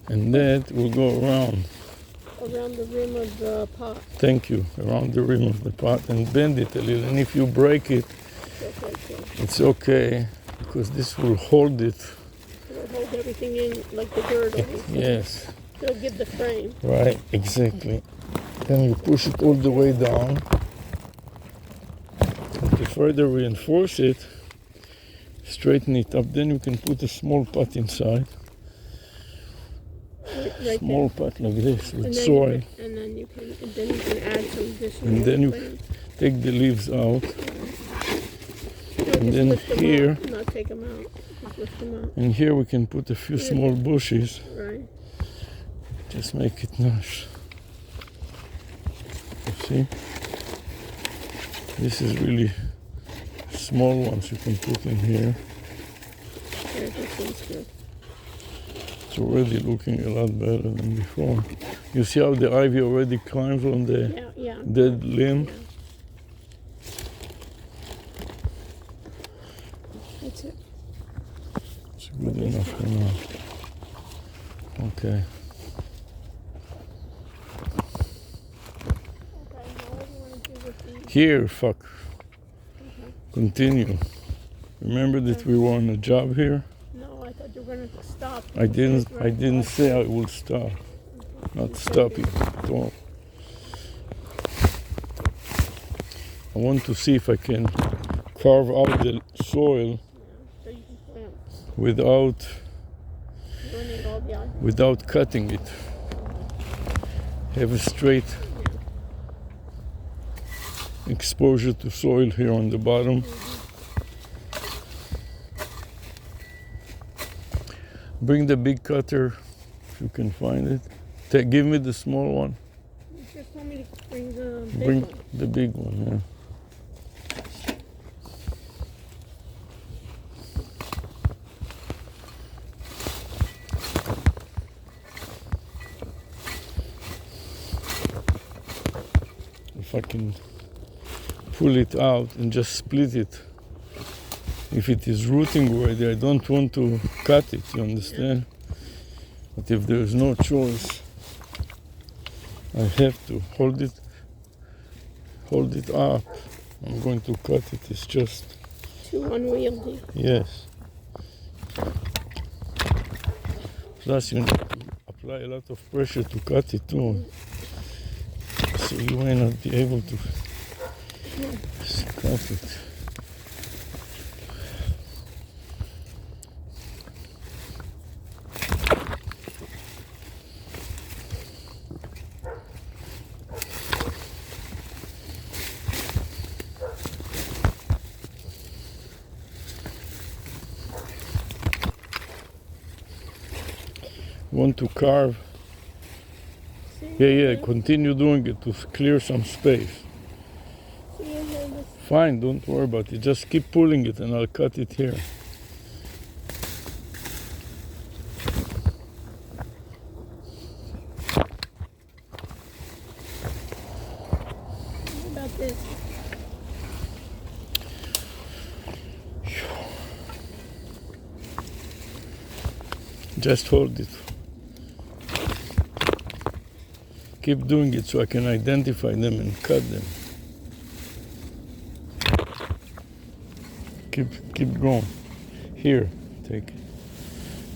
And that will go around. Around the rim of the pot. Thank you, around the rim of the pot and bend it a little. And if you break it, Okay, cool. it's okay because this will hold it. It'll hold everything in like the girdle. Yes, It'll give the frame. right, exactly. Then you push it all the way down. And to further reinforce it, straighten it up. Then you can put a small pot inside. Right Small pot like this there. with then soil. and then you can add some additional And then you plants. take the leaves out. No, And just then lift them here, up, not take them out. Just lift them out. and here we can put a few small bushes. Right. Just make it nice. You see? This is really small ones you can put in here. There, this one's good. It's already looking a lot better than before. You see how the ivy already climbs on the Yeah, yeah. dead limb? Yeah. That's it. It's good enough for now. Okay. Okay, now what do you want to do with these? Here, fuck. Okay. Continue. Remember that we were on a job here? No, I thought you were going to stop. I didn't say I will stop. Not stop it at all. I want to see if I can carve out the soil So you can plant. without You don't need all the without cutting it. Have a straight exposure to soil here on the bottom. Bring the big cutter if you can find it. Give me the small one. You just told me to bring the big Bring one. the big one, yeah. if I can pull it out and just split it. If it is rooting already, I don't want to cut it, you understand? But if there is no choice, I have to hold it up. I'm going to cut it. It's just too unwieldy. yes. Plus, you apply a lot of pressure to cut it too, so you may not be able to cut it. Want to carve? See, Yeah, continue doing it to clear some space. See, I have this. Fine, don't worry about it. Just keep pulling it and I'll cut it here. What about this? Just hold it. Keep doing it so I can identify them and cut them. Keep going. Here,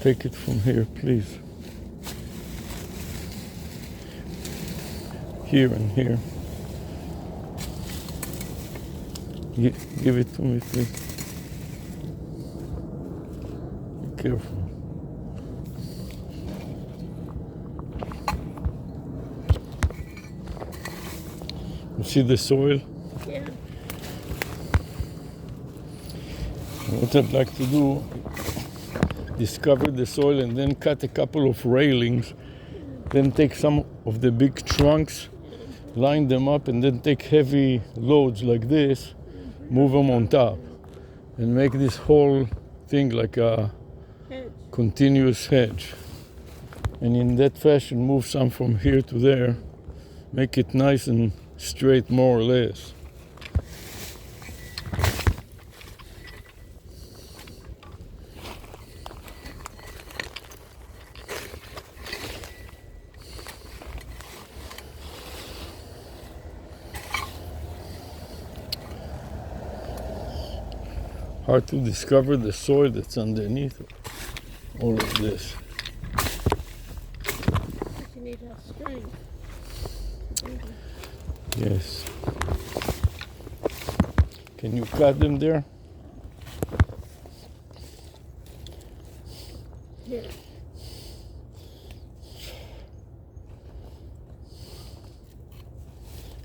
take it from here, please. Here and here. Give it to me, please. Be careful. You see the soil? Yeah. What I'd like to do, discover the soil and then cut a couple of railings, then take some of the big trunks, line them up, and then take heavy loads like this, move them on top, and make this whole thing like a Hedge. continuous hedge. And in that fashion, move some from here to there, make it nice and straight more or less. Hard to discover the soil that's underneath all of this. But you need to have strength. Yes. Can you cut them there? Here.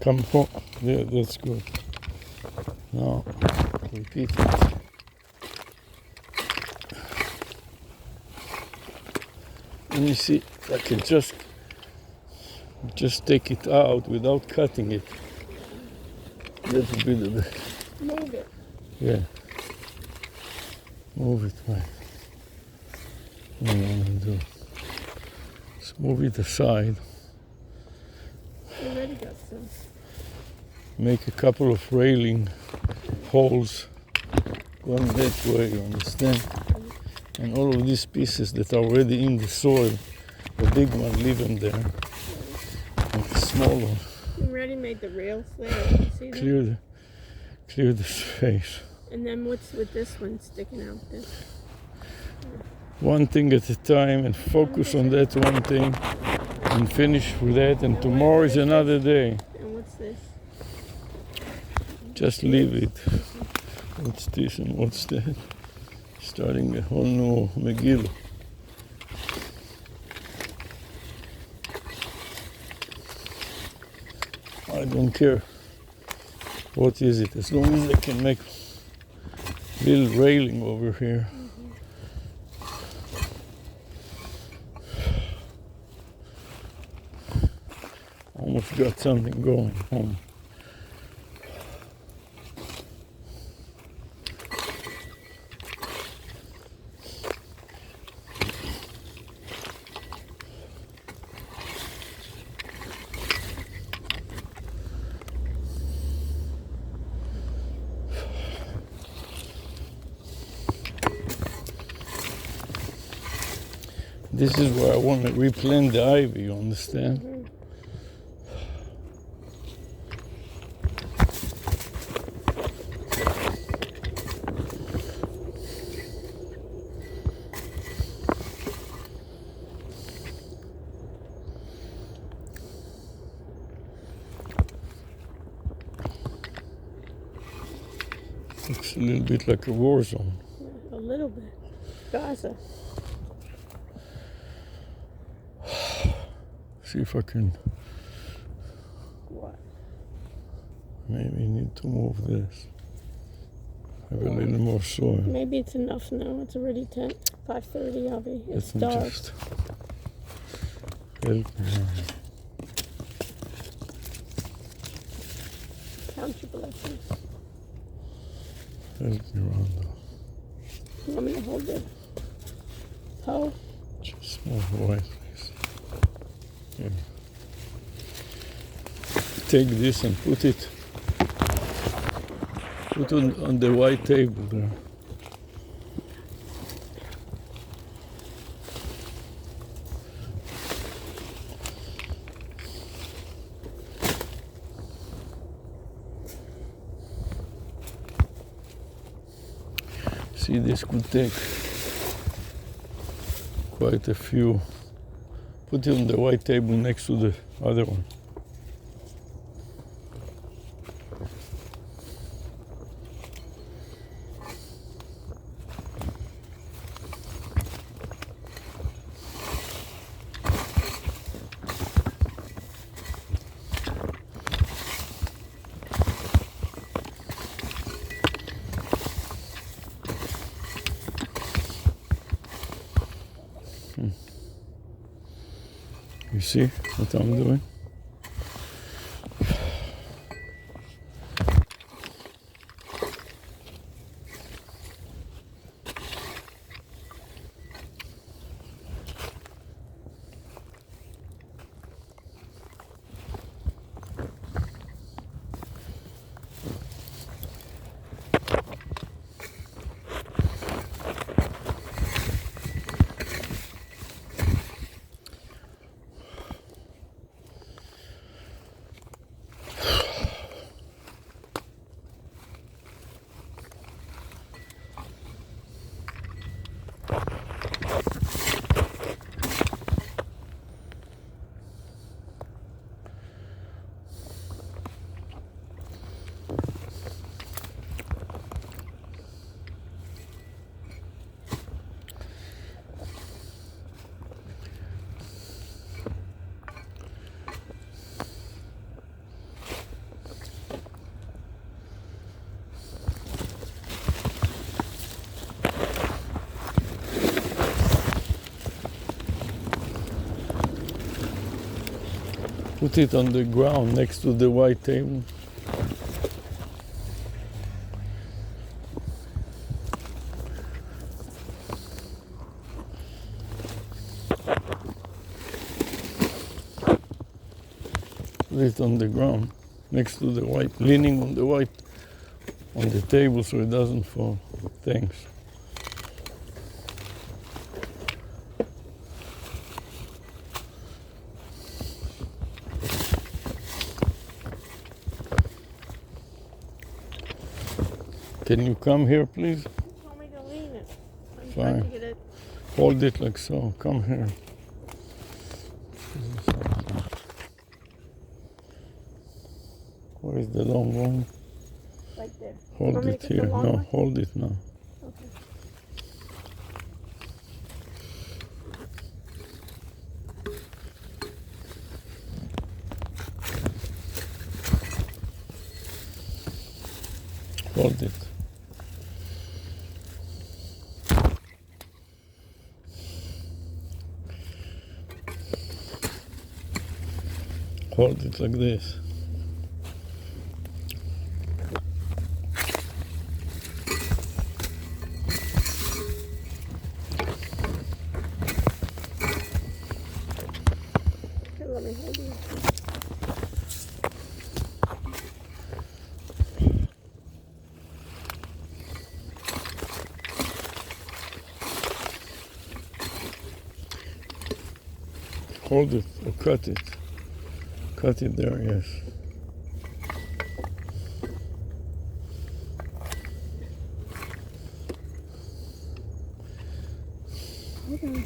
Come home. Yeah, that's good. Now, repeat it. Let me see if I can just take it out without cutting it. That would be the best. Move it. Yeah. Move it, right. What I want to do. Let's move it aside. You already got some. Make a couple of railing holes going that way, you understand? And all of these pieces that are already in the soil, the big one, leave them there. And the small one, You already made the rails there. You see that? clear the space. And then what's with this one sticking out? This. One thing at a time and focus on that one thing and finish with that, and tomorrow is another day. And what's this? Just leave it. What's this and what's that? Starting a whole new Megillah. I don't care what is it, as long as I can make little railing over here. Almost got something going home. This is where I want to replant the ivy, you understand? Mhm. Looks a little bit like a war zone. Yeah, a little bit. Gaza. See if I can, What? maybe need to move this. Have a little more soil. Maybe it's enough now. It's already 5:30, Avi. It's Let me dark. just help me. Count your blessings. Help me, Rhonda. You want me to hold it? Hoe? Just move away, please. Here. Take this and put it on the white table there. See, this could take quite a few. Put it on the white table next to the other one. You see what I'm doing? Put it on the ground next to the white table. Put it on the ground next to the white, leaning on the white, on the table so it doesn't fall. Thanks. Can you come here, please? You told me to lean it. I'm Fine. trying to get it. Hold it like so. Come here. Where is the long one? Right there. Hold Want me to it get the here. long No, one? hold it now. Okay. Hold it. Hold it like this. Okay, let me hold you. hold it or cut it. Cut it there, yes. Okay.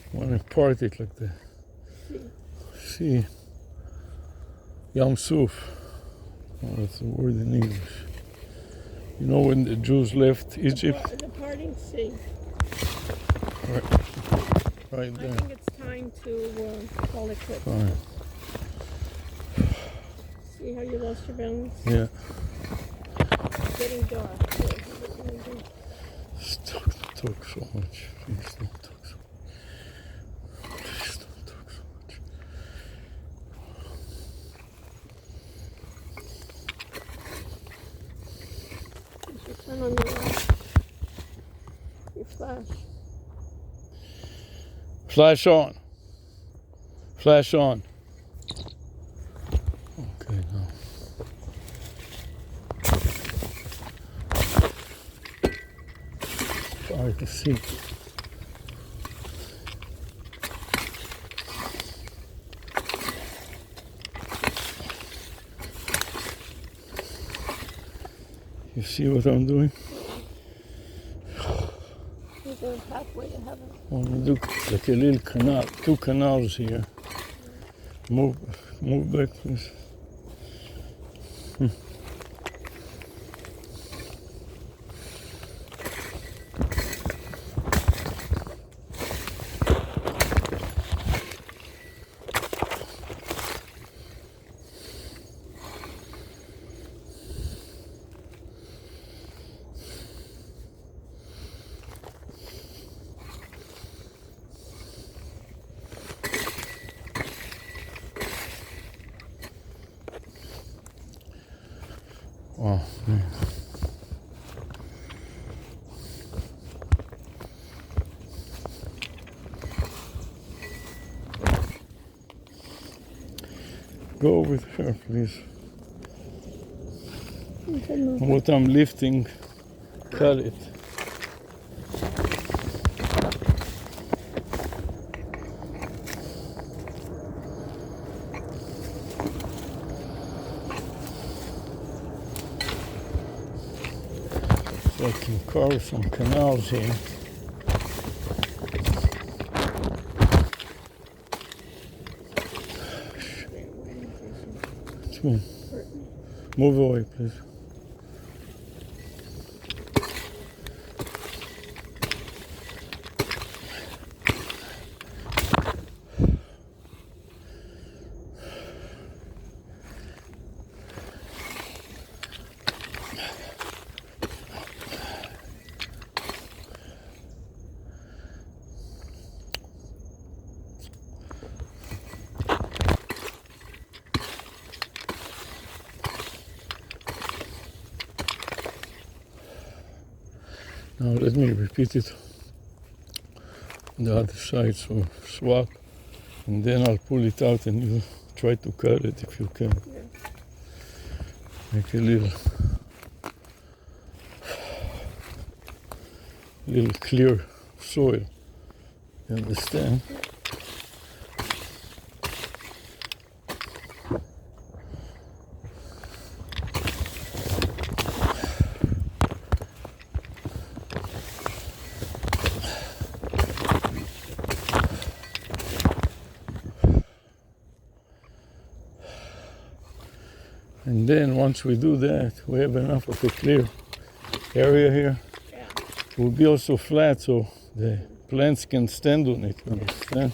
I want to part it like that. See. Yam Suf. Oh, that's the word in English. You know when the Jews left Egypt? The parting sea. Right I there. think it's time to call it quits. Fine. See how you lost your balance? Yeah. It's getting dark. Too. What can we do? Just don't talk so much. Please don't talk so much. Please don't talk so much. You should turn on your flash. Flash on. Flash on. Okay, now. Hard to see. You see what I'm doing? There's a pathway to heaven. I want to do like a little canal, 2 canals here. Move back, please. Oh, man. Go with her, please. Okay, move. What I'm lifting, cut it. So I can carve some canals here. Move away, please. Now let me repeat it on the other side, so swap, and then I'll pull it out and you try to cut it if you can. Yeah. Make a little clear soil. You understand? And then once we do that, we have enough of a clear area here. Yeah. It will be also flat so the plants can stand on it, you understand?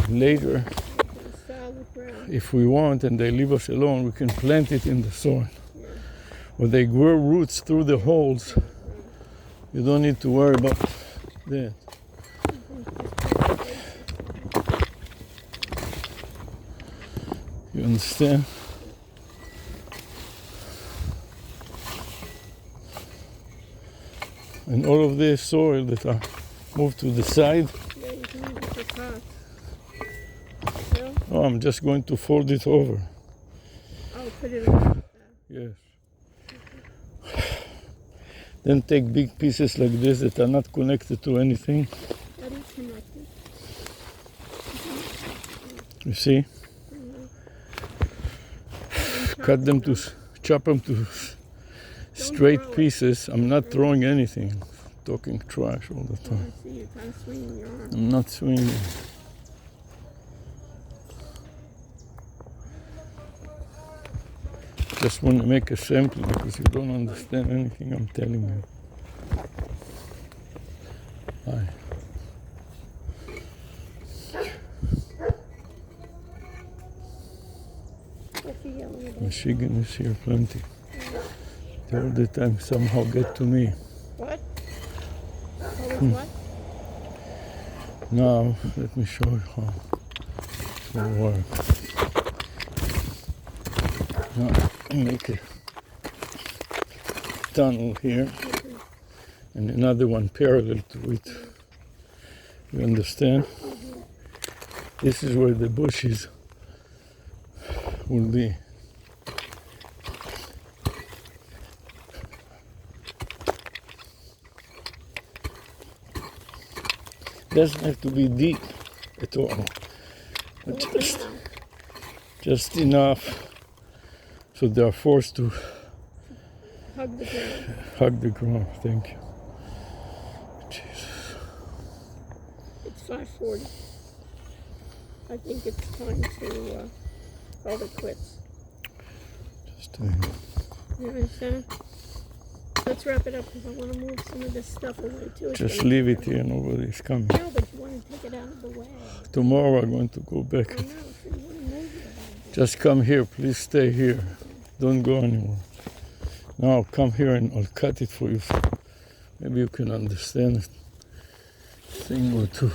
Later, Style the ground. if we want and they leave us alone, we can plant it in the soil. Yeah. Or they grow roots through the holes. You don't need to worry about that. You understand? And all of this soil that I moved to the side, Yeah, you can use it for pots. No? oh, I'm just going to fold it over. I'll put it on. Yes. Then take big pieces like this that are not connected to anything. That is connected. You see? Cut them to, chop them to straight throw it. pieces. I'm not throwing anything. Talking trash all the Oh, time. I see you're kind of swinging your arm. I'm not swinging. Just want to make a sample because you don't understand anything I'm telling you. Hi. What's he yelling about? Michigan is here plenty. They all the time somehow get to me. What? Always what? Now, let me show you how it will work. Now, make a tunnel here and another one parallel to it. You understand? This is where the bushes will be. Doesn't have to be deep at all, but just enough so they are forced to Hug the ground. hug the ground. Thank you. Jesus. It's 5:40. I think it's time to call it quits. Just You understand? Let's wrap it up because I want to move some of this stuff away too. It's just gonna- leave it here. Nobody's coming. No, but you want to take it out of the way. Tomorrow I'm going to go back. I know, so you want to move it. Just come here. Please stay here. Don't go anywhere. Now come here and I'll cut it for you. Maybe you can understand a thing or two.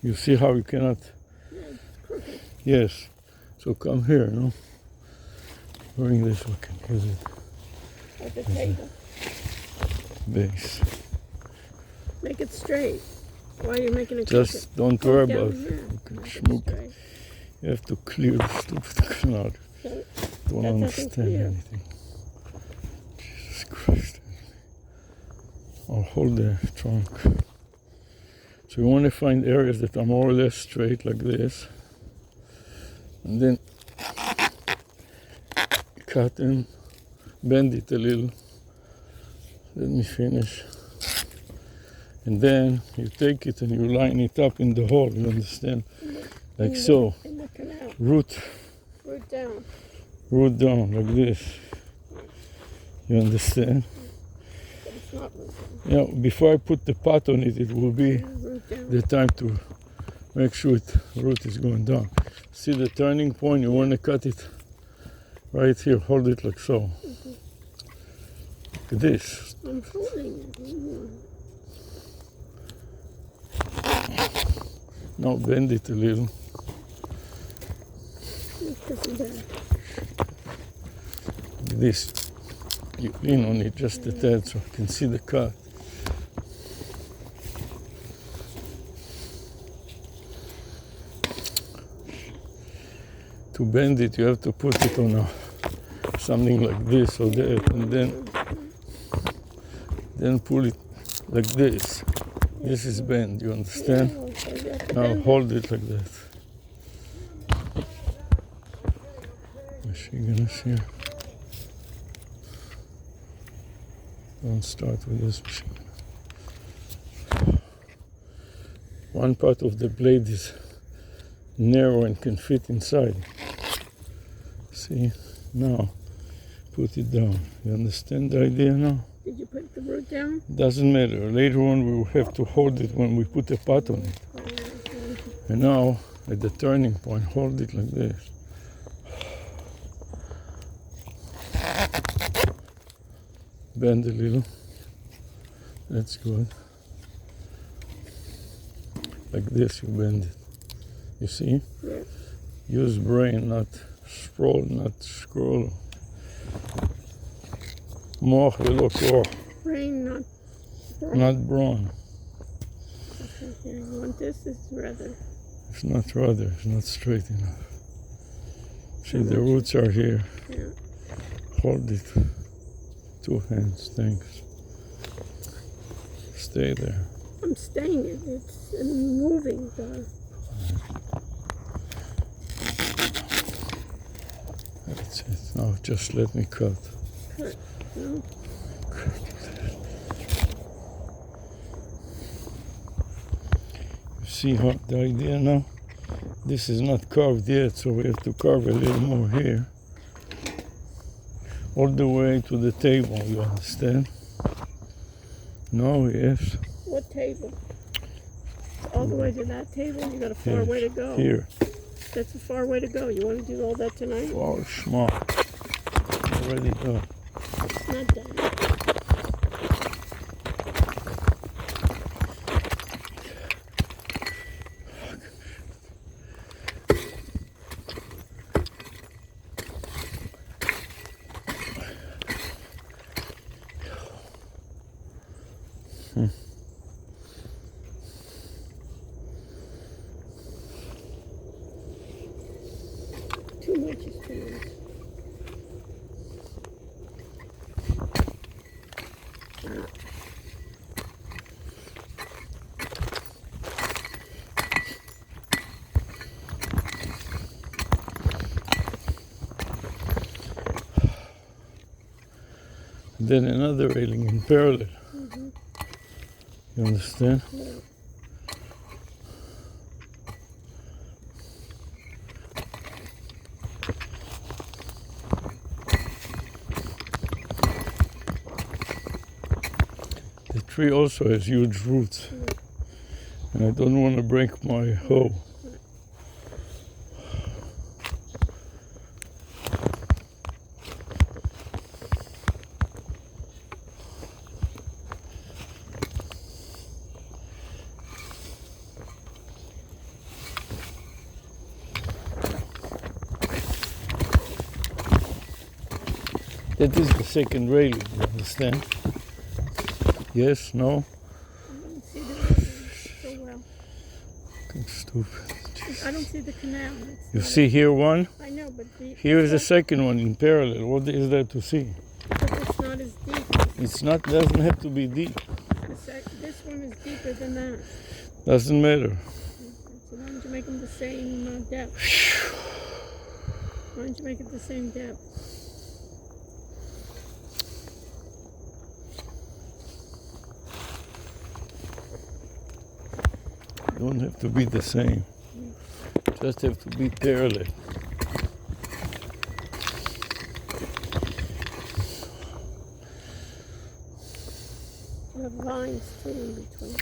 You see how you cannot? Yeah, it's crooked. Yes. So come here, no? Bring this, we can use it. At the table. Base. Make it straight. Why are you making it Just don't worry down about here. it. You can Make it schmook. straight. You have to clear the stupid cloud. So Don't That doesn't understand clear. anything. Jesus Christ. I'll hold the trunk. So you want to find areas that are more or less straight like this. And then cut them, bend it a little. Let me finish. And then you take it and you line it up in the hole, you understand? Like so. In the canal. Root Root down. like this. You understand? But it's not root down. Yeah, before I put the pot on it, it will be Root down. the time to make sure the root is going down. See the turning point? You want to cut it right here. Hold it like so. Like this. I'm holding it. Mhm. Now bend it a little. This is bad. Like this. You lean on it just a tad so I can see the cut. To bend it, you have to put it on something like this or that, and then pull it like this. This is bend, you understand? Yeah, okay, you have to Now bend it. hold it like that. Michigan is here. Don't start with this machine. One part of the blade is narrow and can fit inside. See? Now, put it down. You understand the idea now? Did you put the root down? Doesn't matter. Later on, we will have to hold it when we put a pot on it. Oh, okay. And now, at the turning point, hold it like this. Bend a little. That's good. Like this, you bend it. You see? Yeah. Use brain, not sprawl, not scroll. מוח ולא כוח. Brain, not not brawn. Okay, here, you want this? This is rather. It's not rudder. It's not straight enough. See, the roots are here. Yeah. Hold it. 2 hands. Thanks. Stay there. I'm staying it. It's moving. That's it. Now just let me cut. Cut. No. You see how the idea now? This is not carved yet, so we have to carve a little more here. All the way to the table, you understand? No, yes. What table? All the way to that table? You got a far way to go. Here. That's a far way to go. You want to do all that tonight? Oh, smart. Already done. It's not done. Too much is too much. Then another railing in parallel. Mm-hmm. You understand? Yeah. The tree also has huge roots. And I don't want to break my hoe. That is the second railing, you understand? Yes, no? I don't see the railing so well. Fucking stupid. I don't see the canal. It's You not see here one? I know, but Here is the second one in parallel. What is there to see? but it's not as deep. It's not, doesn't have to be deep. This one is deeper than that. Doesn't matter. So why don't you make them the same depth? Why don't you make it the same depth? Don't have to be the same. Just have to be parallel. You have lines too in between.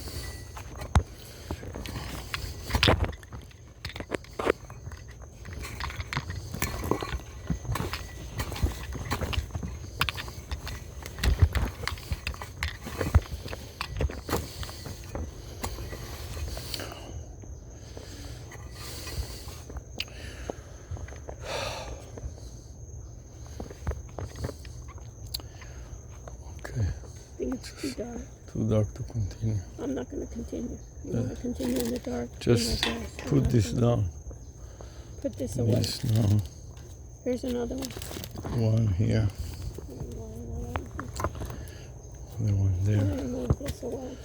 Okay, I think it's too dark. too dark to continue. I'm not going to continue. You want to continue in the dark? Just do my best. I'm put not this gonna- down. Put this away. This down. Here's another one. One here. The one I'm there. going to move this away.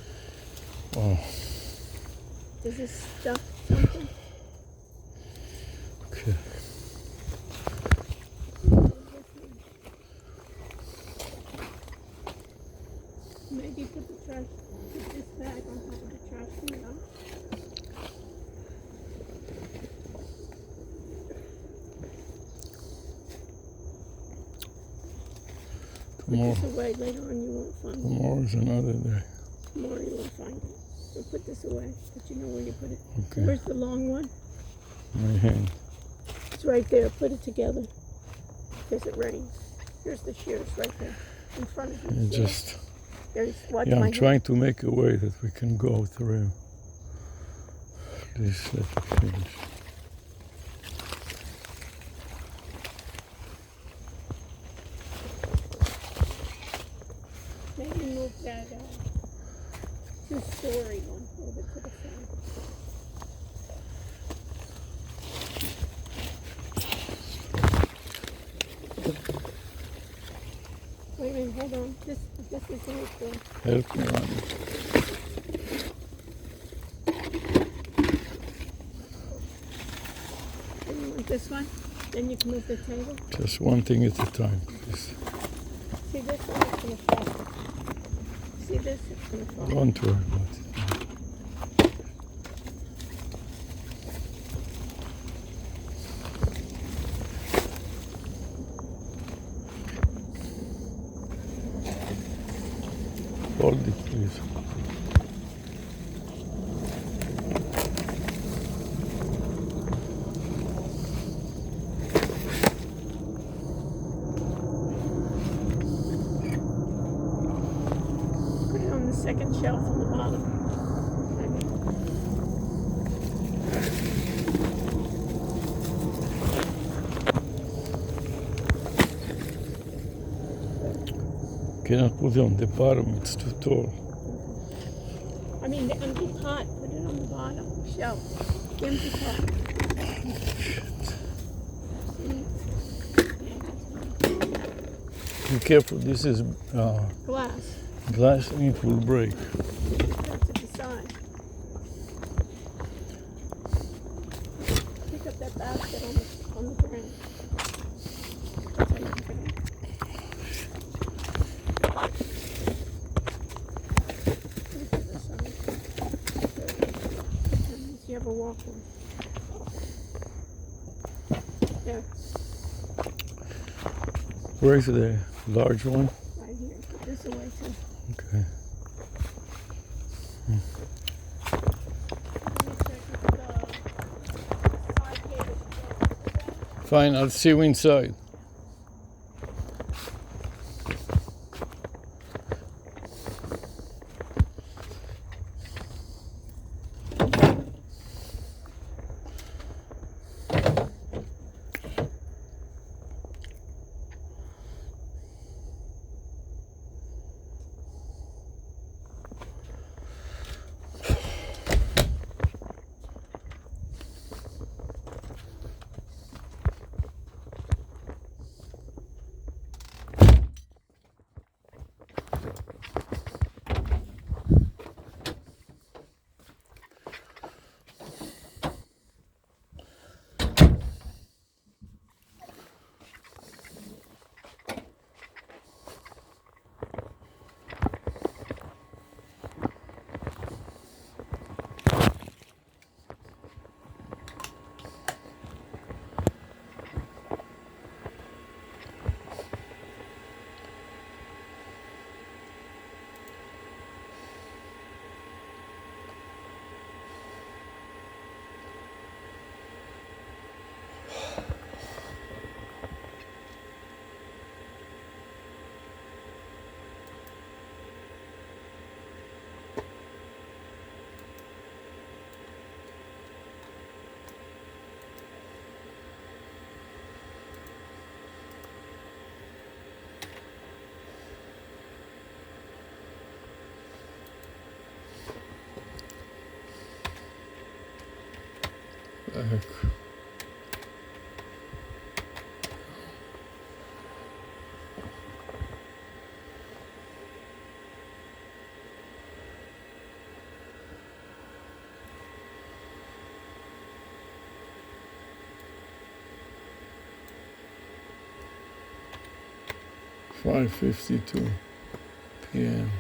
Oh, Does this stuff something? okay. Maybe put this bag on top of the trash can, huh? Tomorrow, Put this away. Later on you won't find it. tomorrow is another day. Tomorrow you won't find it. So put this away, but you know where you put it. Okay. Where's the long one? My hand. It's right there. Put it together. Because it rains. Here's the shears right there. In front of you. And See just, it? There's, watch yeah, my I'm hand. trying to make a way that we can go through. Please let me finish. Maybe move that The story one, a little bit to the side. Wait a minute, hold on. This is in it good. Help me run. And you want this one? Then you can move the table. Just one thing at a time, please. See this one? It's going to fall. See this? It's going to fall. Don't worry about it. Hold it, please. Put it on the second shelf on the bottom. Cannot put it on the bottom, it's too tall. I mean, the empty pot. Put it on the bottom shelf. The empty pot. See? Be careful, this is Glass. glass and it will break. Put it to the side. Pick up that basket on the ground. That's how you pick it up. Put it to the side. Sometimes you have a walk one. There, Where's the large one? right here. Put this away too. Okay. Let me check if the side table is Fine, I'll see you inside. Back. $5:52 p.m.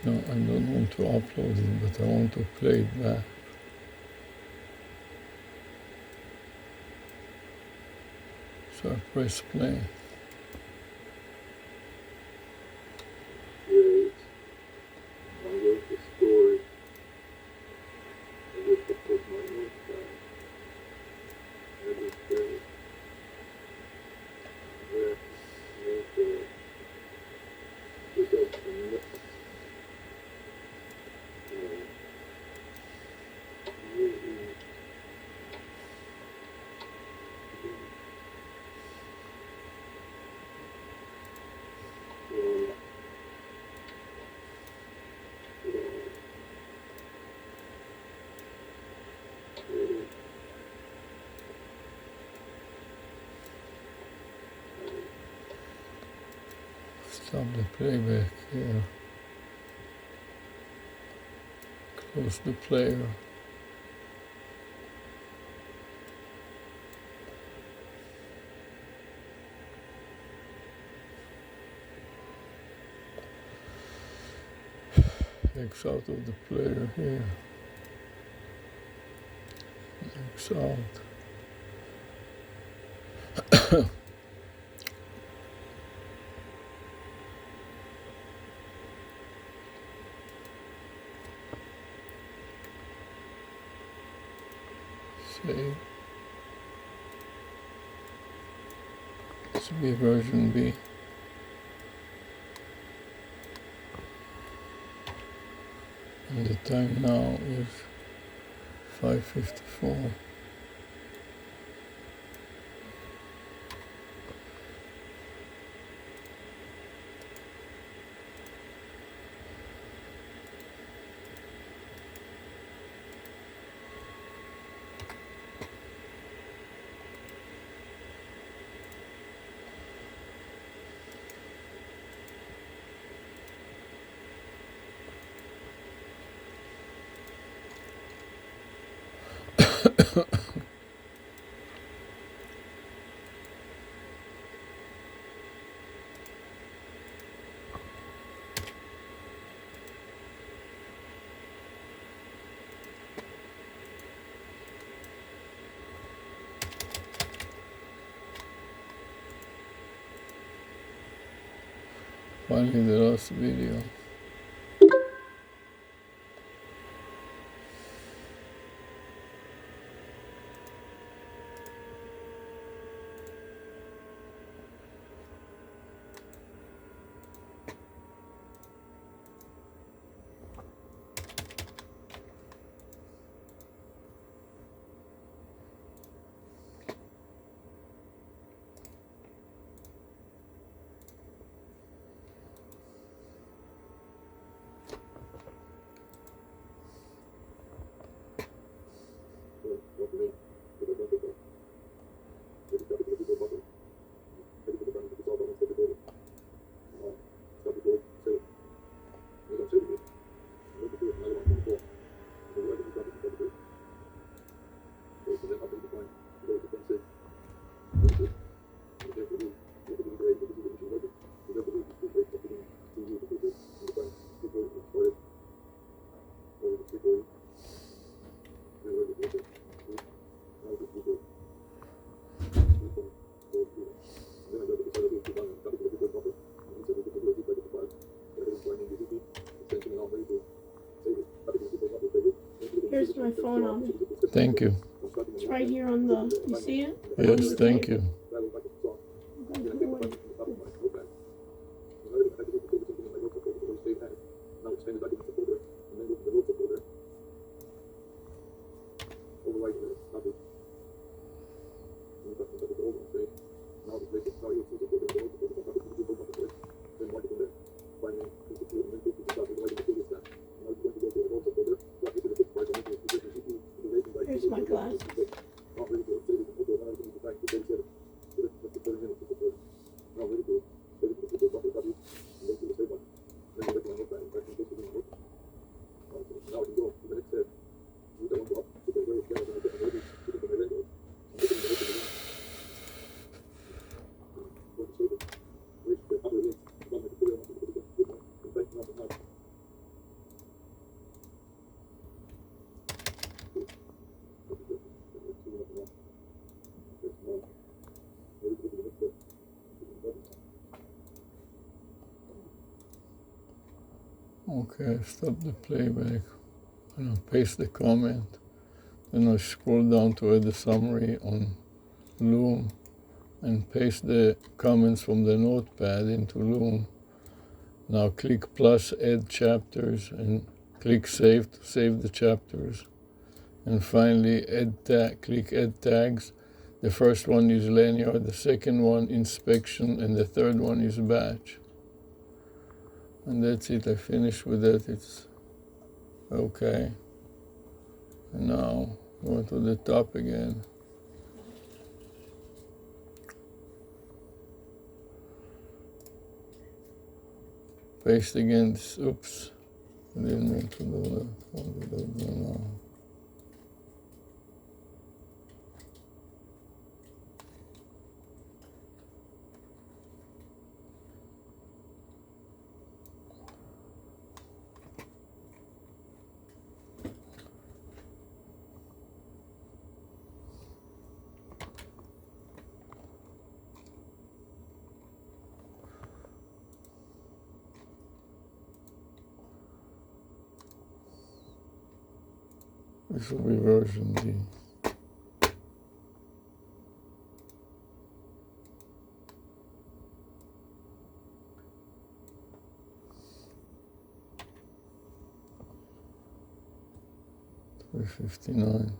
No, I don't want to upload it, but I want to play it back. So I press play. Great. I'm going to store it. I just put my notes down. I just say that make pick up the next movie. Stop the playback here. Close the player. X out of the player here. X out. Save. This will be version B. And the time now is 5:54. Finally, the last video. Here's my phone on it. Thank you. It's right here on the. You see it? Yes, thank you. Here's my glasses. Okay, stop the playback. And I'll paste the comment. Then I'll scroll down to add the summary on Loom and paste the comments from the notepad into Loom. Now click plus add chapters and click save to save the chapters. And finally click add tags. The first one is lanyard, the second one inspection, and the third one is batch. And that's it, I finished with that. It's okay. And now go to the top again. Paste again. Oops, I didn't mean to do that. What did I do now? This will be version D. $359.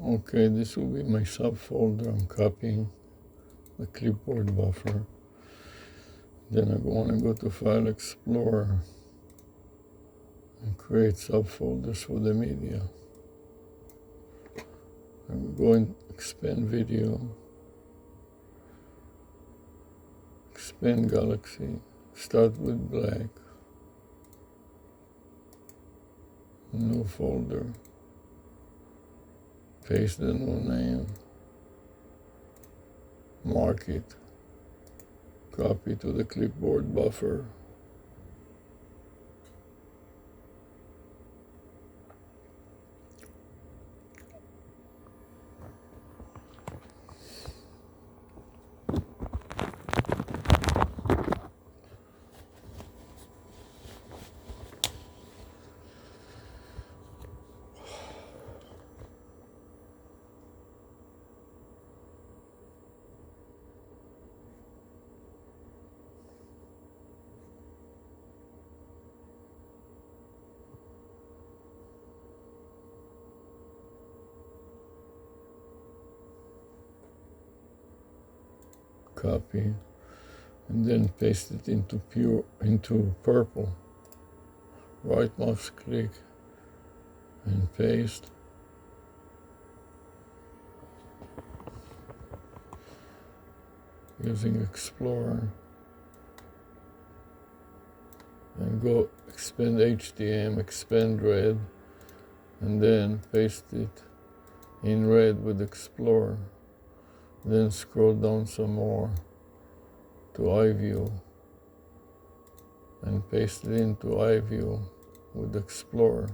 Okay, this will be my subfolder. I'm copying the clipboard buffer. Then I want to go to File Explorer and create subfolders for the media. I'm going to expand video, expand galaxy, start with black, new folder, paste the new name, mark it, copy to the clipboard buffer. Copy, and then paste it into purple. Right mouse click and paste. Using Explorer, and go expand HTML, expand red, and then paste it in red with Explorer. Then scroll down some more to iView and paste it into iView with Explorer.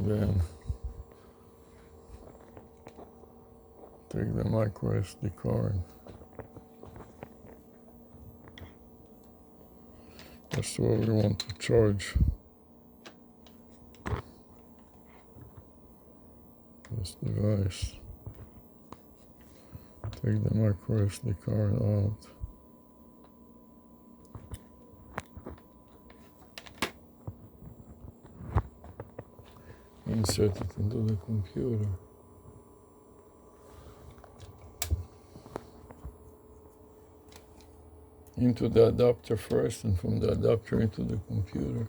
Then take the micro SD card. That's what we want to charge this device. Take the micro SD card out. Insert it into the computer. Into the adapter first, and from the adapter into the computer.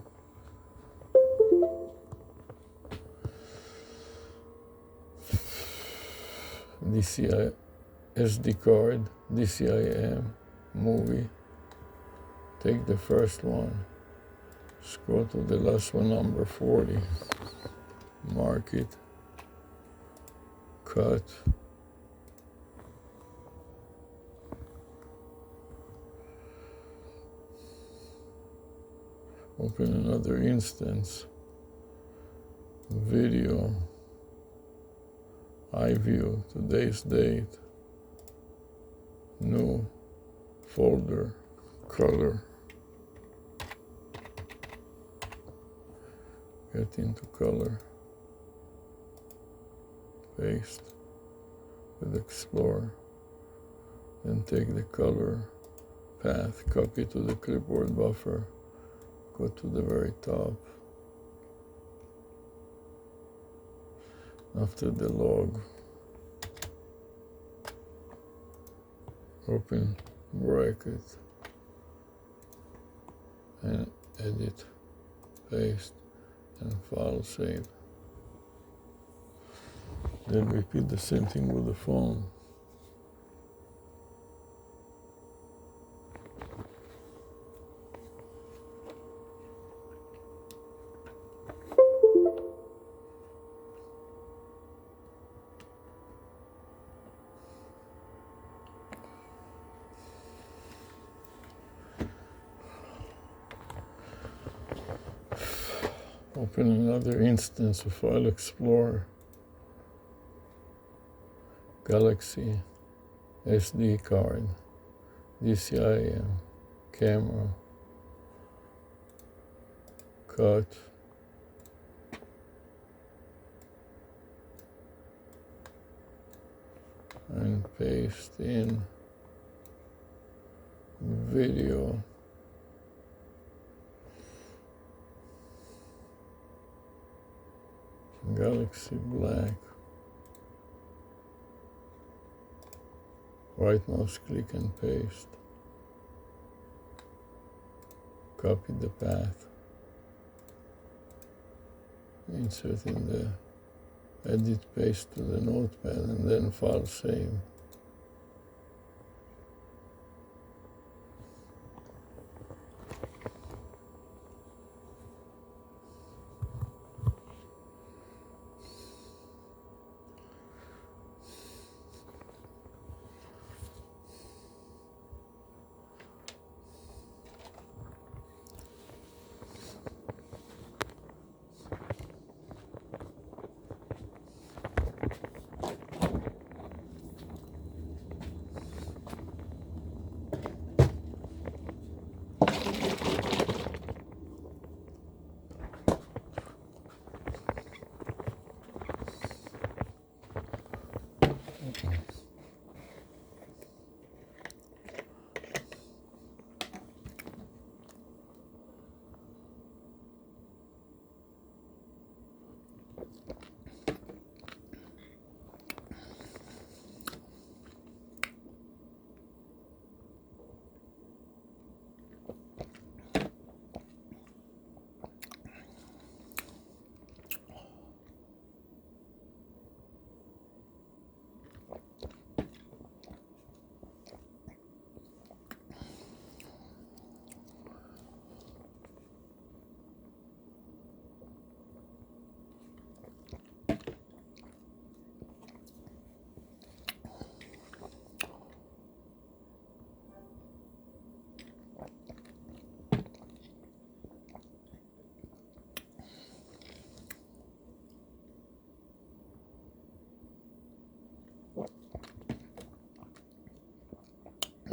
DCI SD card, DCIM, movie. Take the first one. Scroll to the last one, number 40. Mark it. Cut. Open another instance. Video. iView, today's date. New folder, color. Get into color. Paste with Explorer. Then take the color path, copy to the clipboard buffer. Go to the very top. After the log, open bracket and edit, paste, and file save. Then repeat the same thing with the phone. Open another instance of File Explorer. Galaxy SD card, DCIM, camera, cut, and paste in video. Galaxy Black. Right mouse click and paste. Copy the path. Insert in the edit, paste to the notepad, and then file save.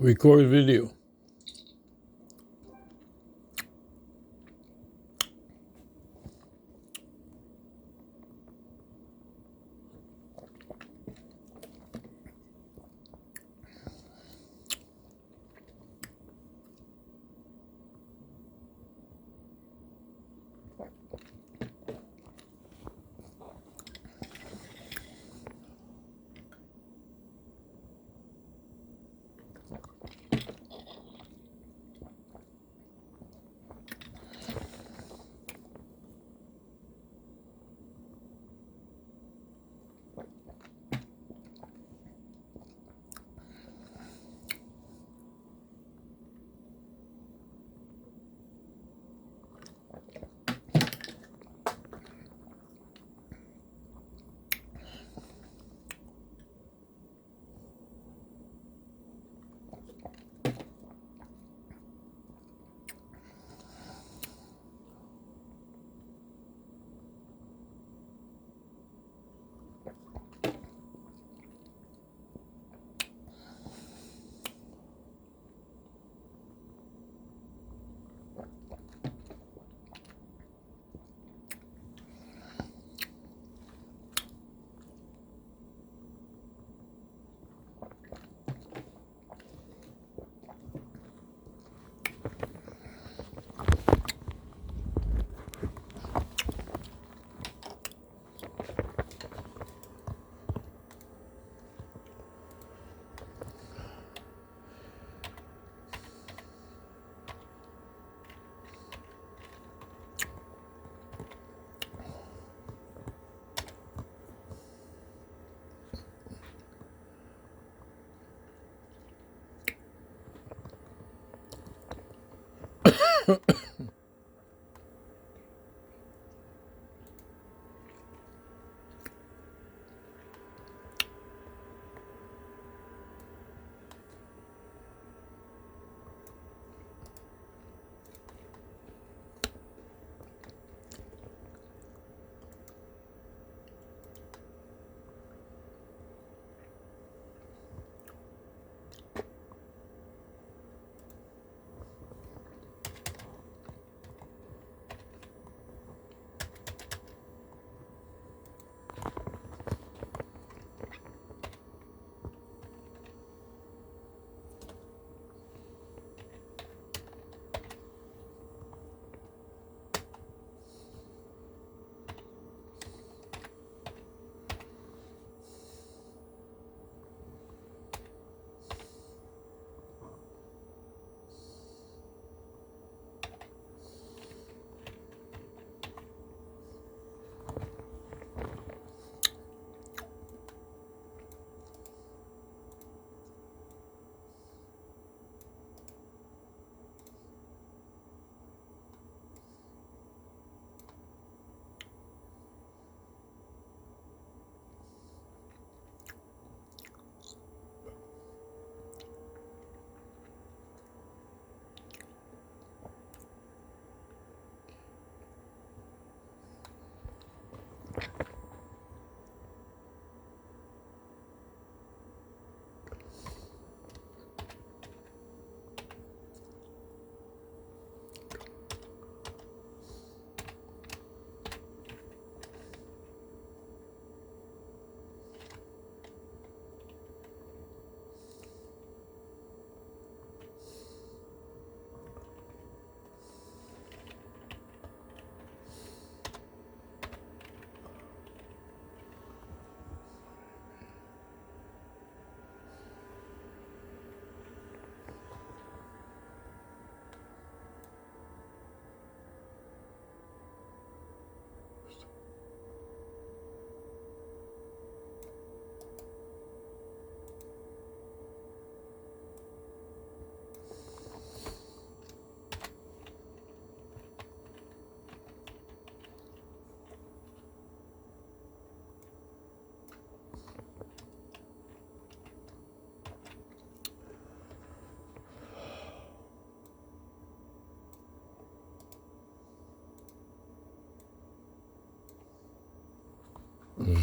record video.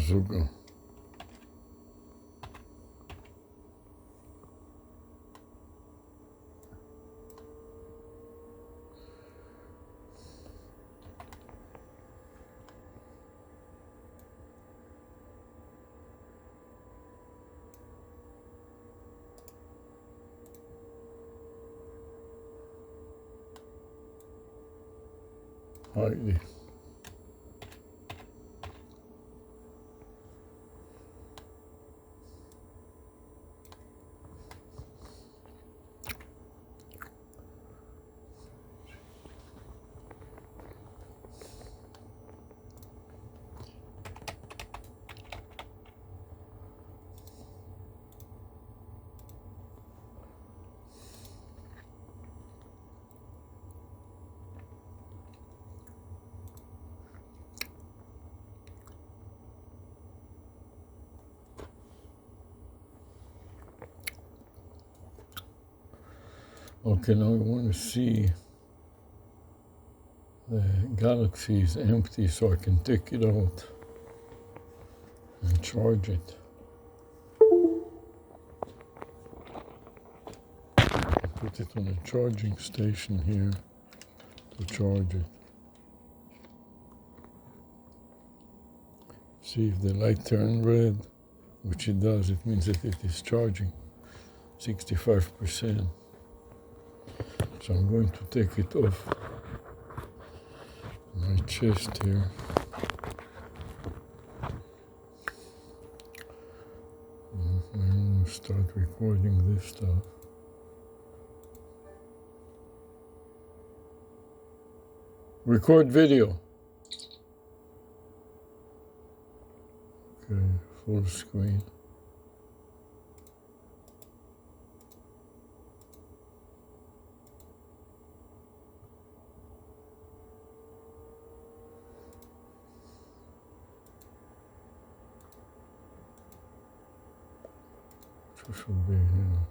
Super. ID. Okay, now I want to see the galaxy is empty, so I can take it out and charge it. Put it on a charging station here to charge it. See if the light turns red, which it does, it means that it is charging 65%. So I'm going to take it off my chest here. And I'm going to start recording this stuff. Record video. Okay, full screen. It should be here.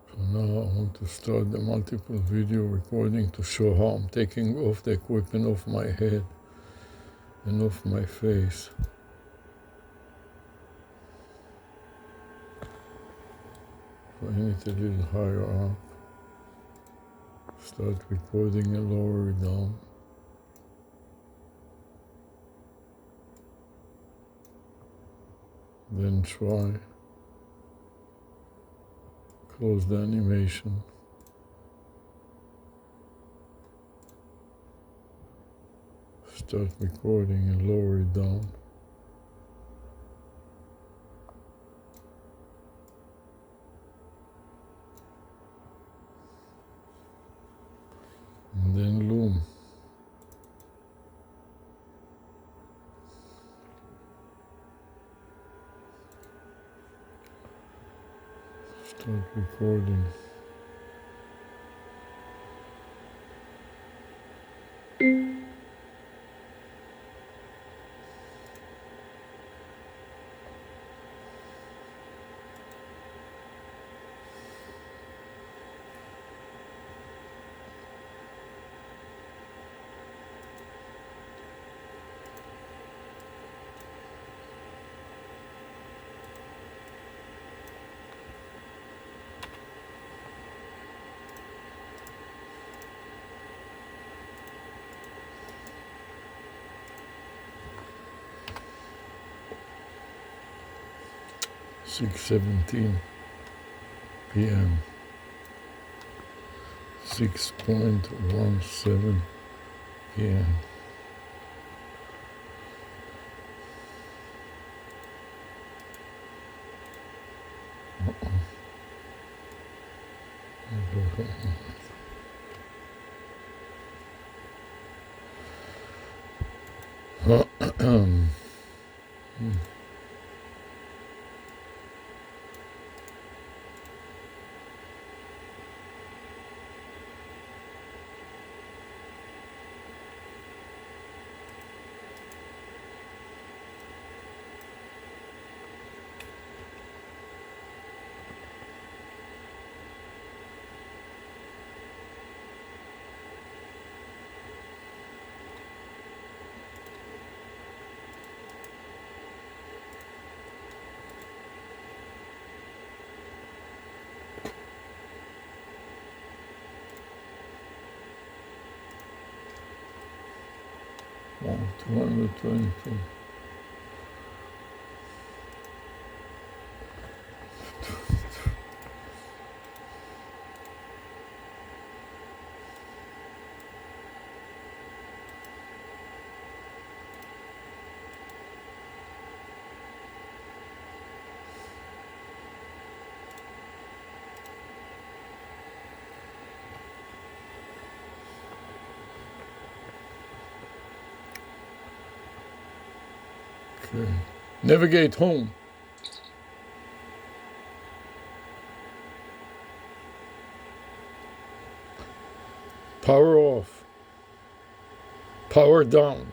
So now I want to start the multiple video recording to show how I'm taking off the equipment off my head and off my face. Bring it a little higher up. Start recording and lower it down. Then try. Close the animation. Start recording and lower it down. And then loom. Start recording. (6:17 p.m.) 6:17 p.m. Wow, 222. Okay. Navigate home. Power off. Power down.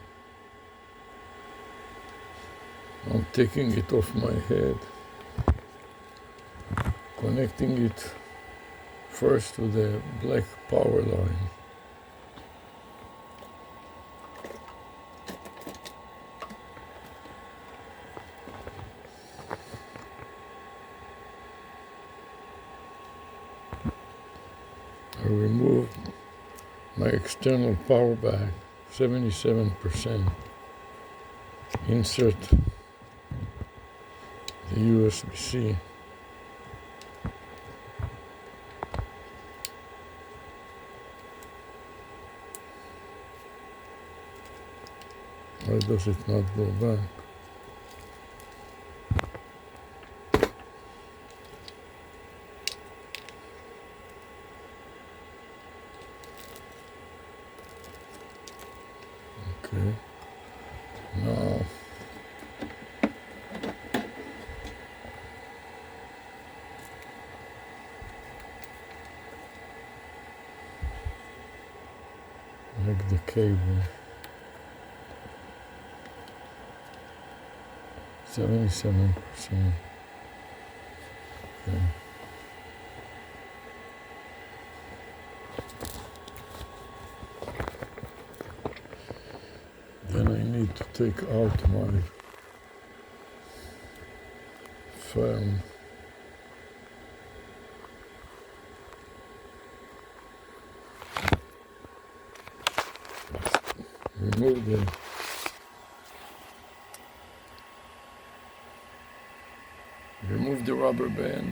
I'm taking it off my head. Connecting it first to the black power line. I remove my external power back, 77%. Insert the USB-C. Why does it not go back? Okay. Now like the cable. 77%. Okay. Then I need to take out my fan. Remove the rubber band.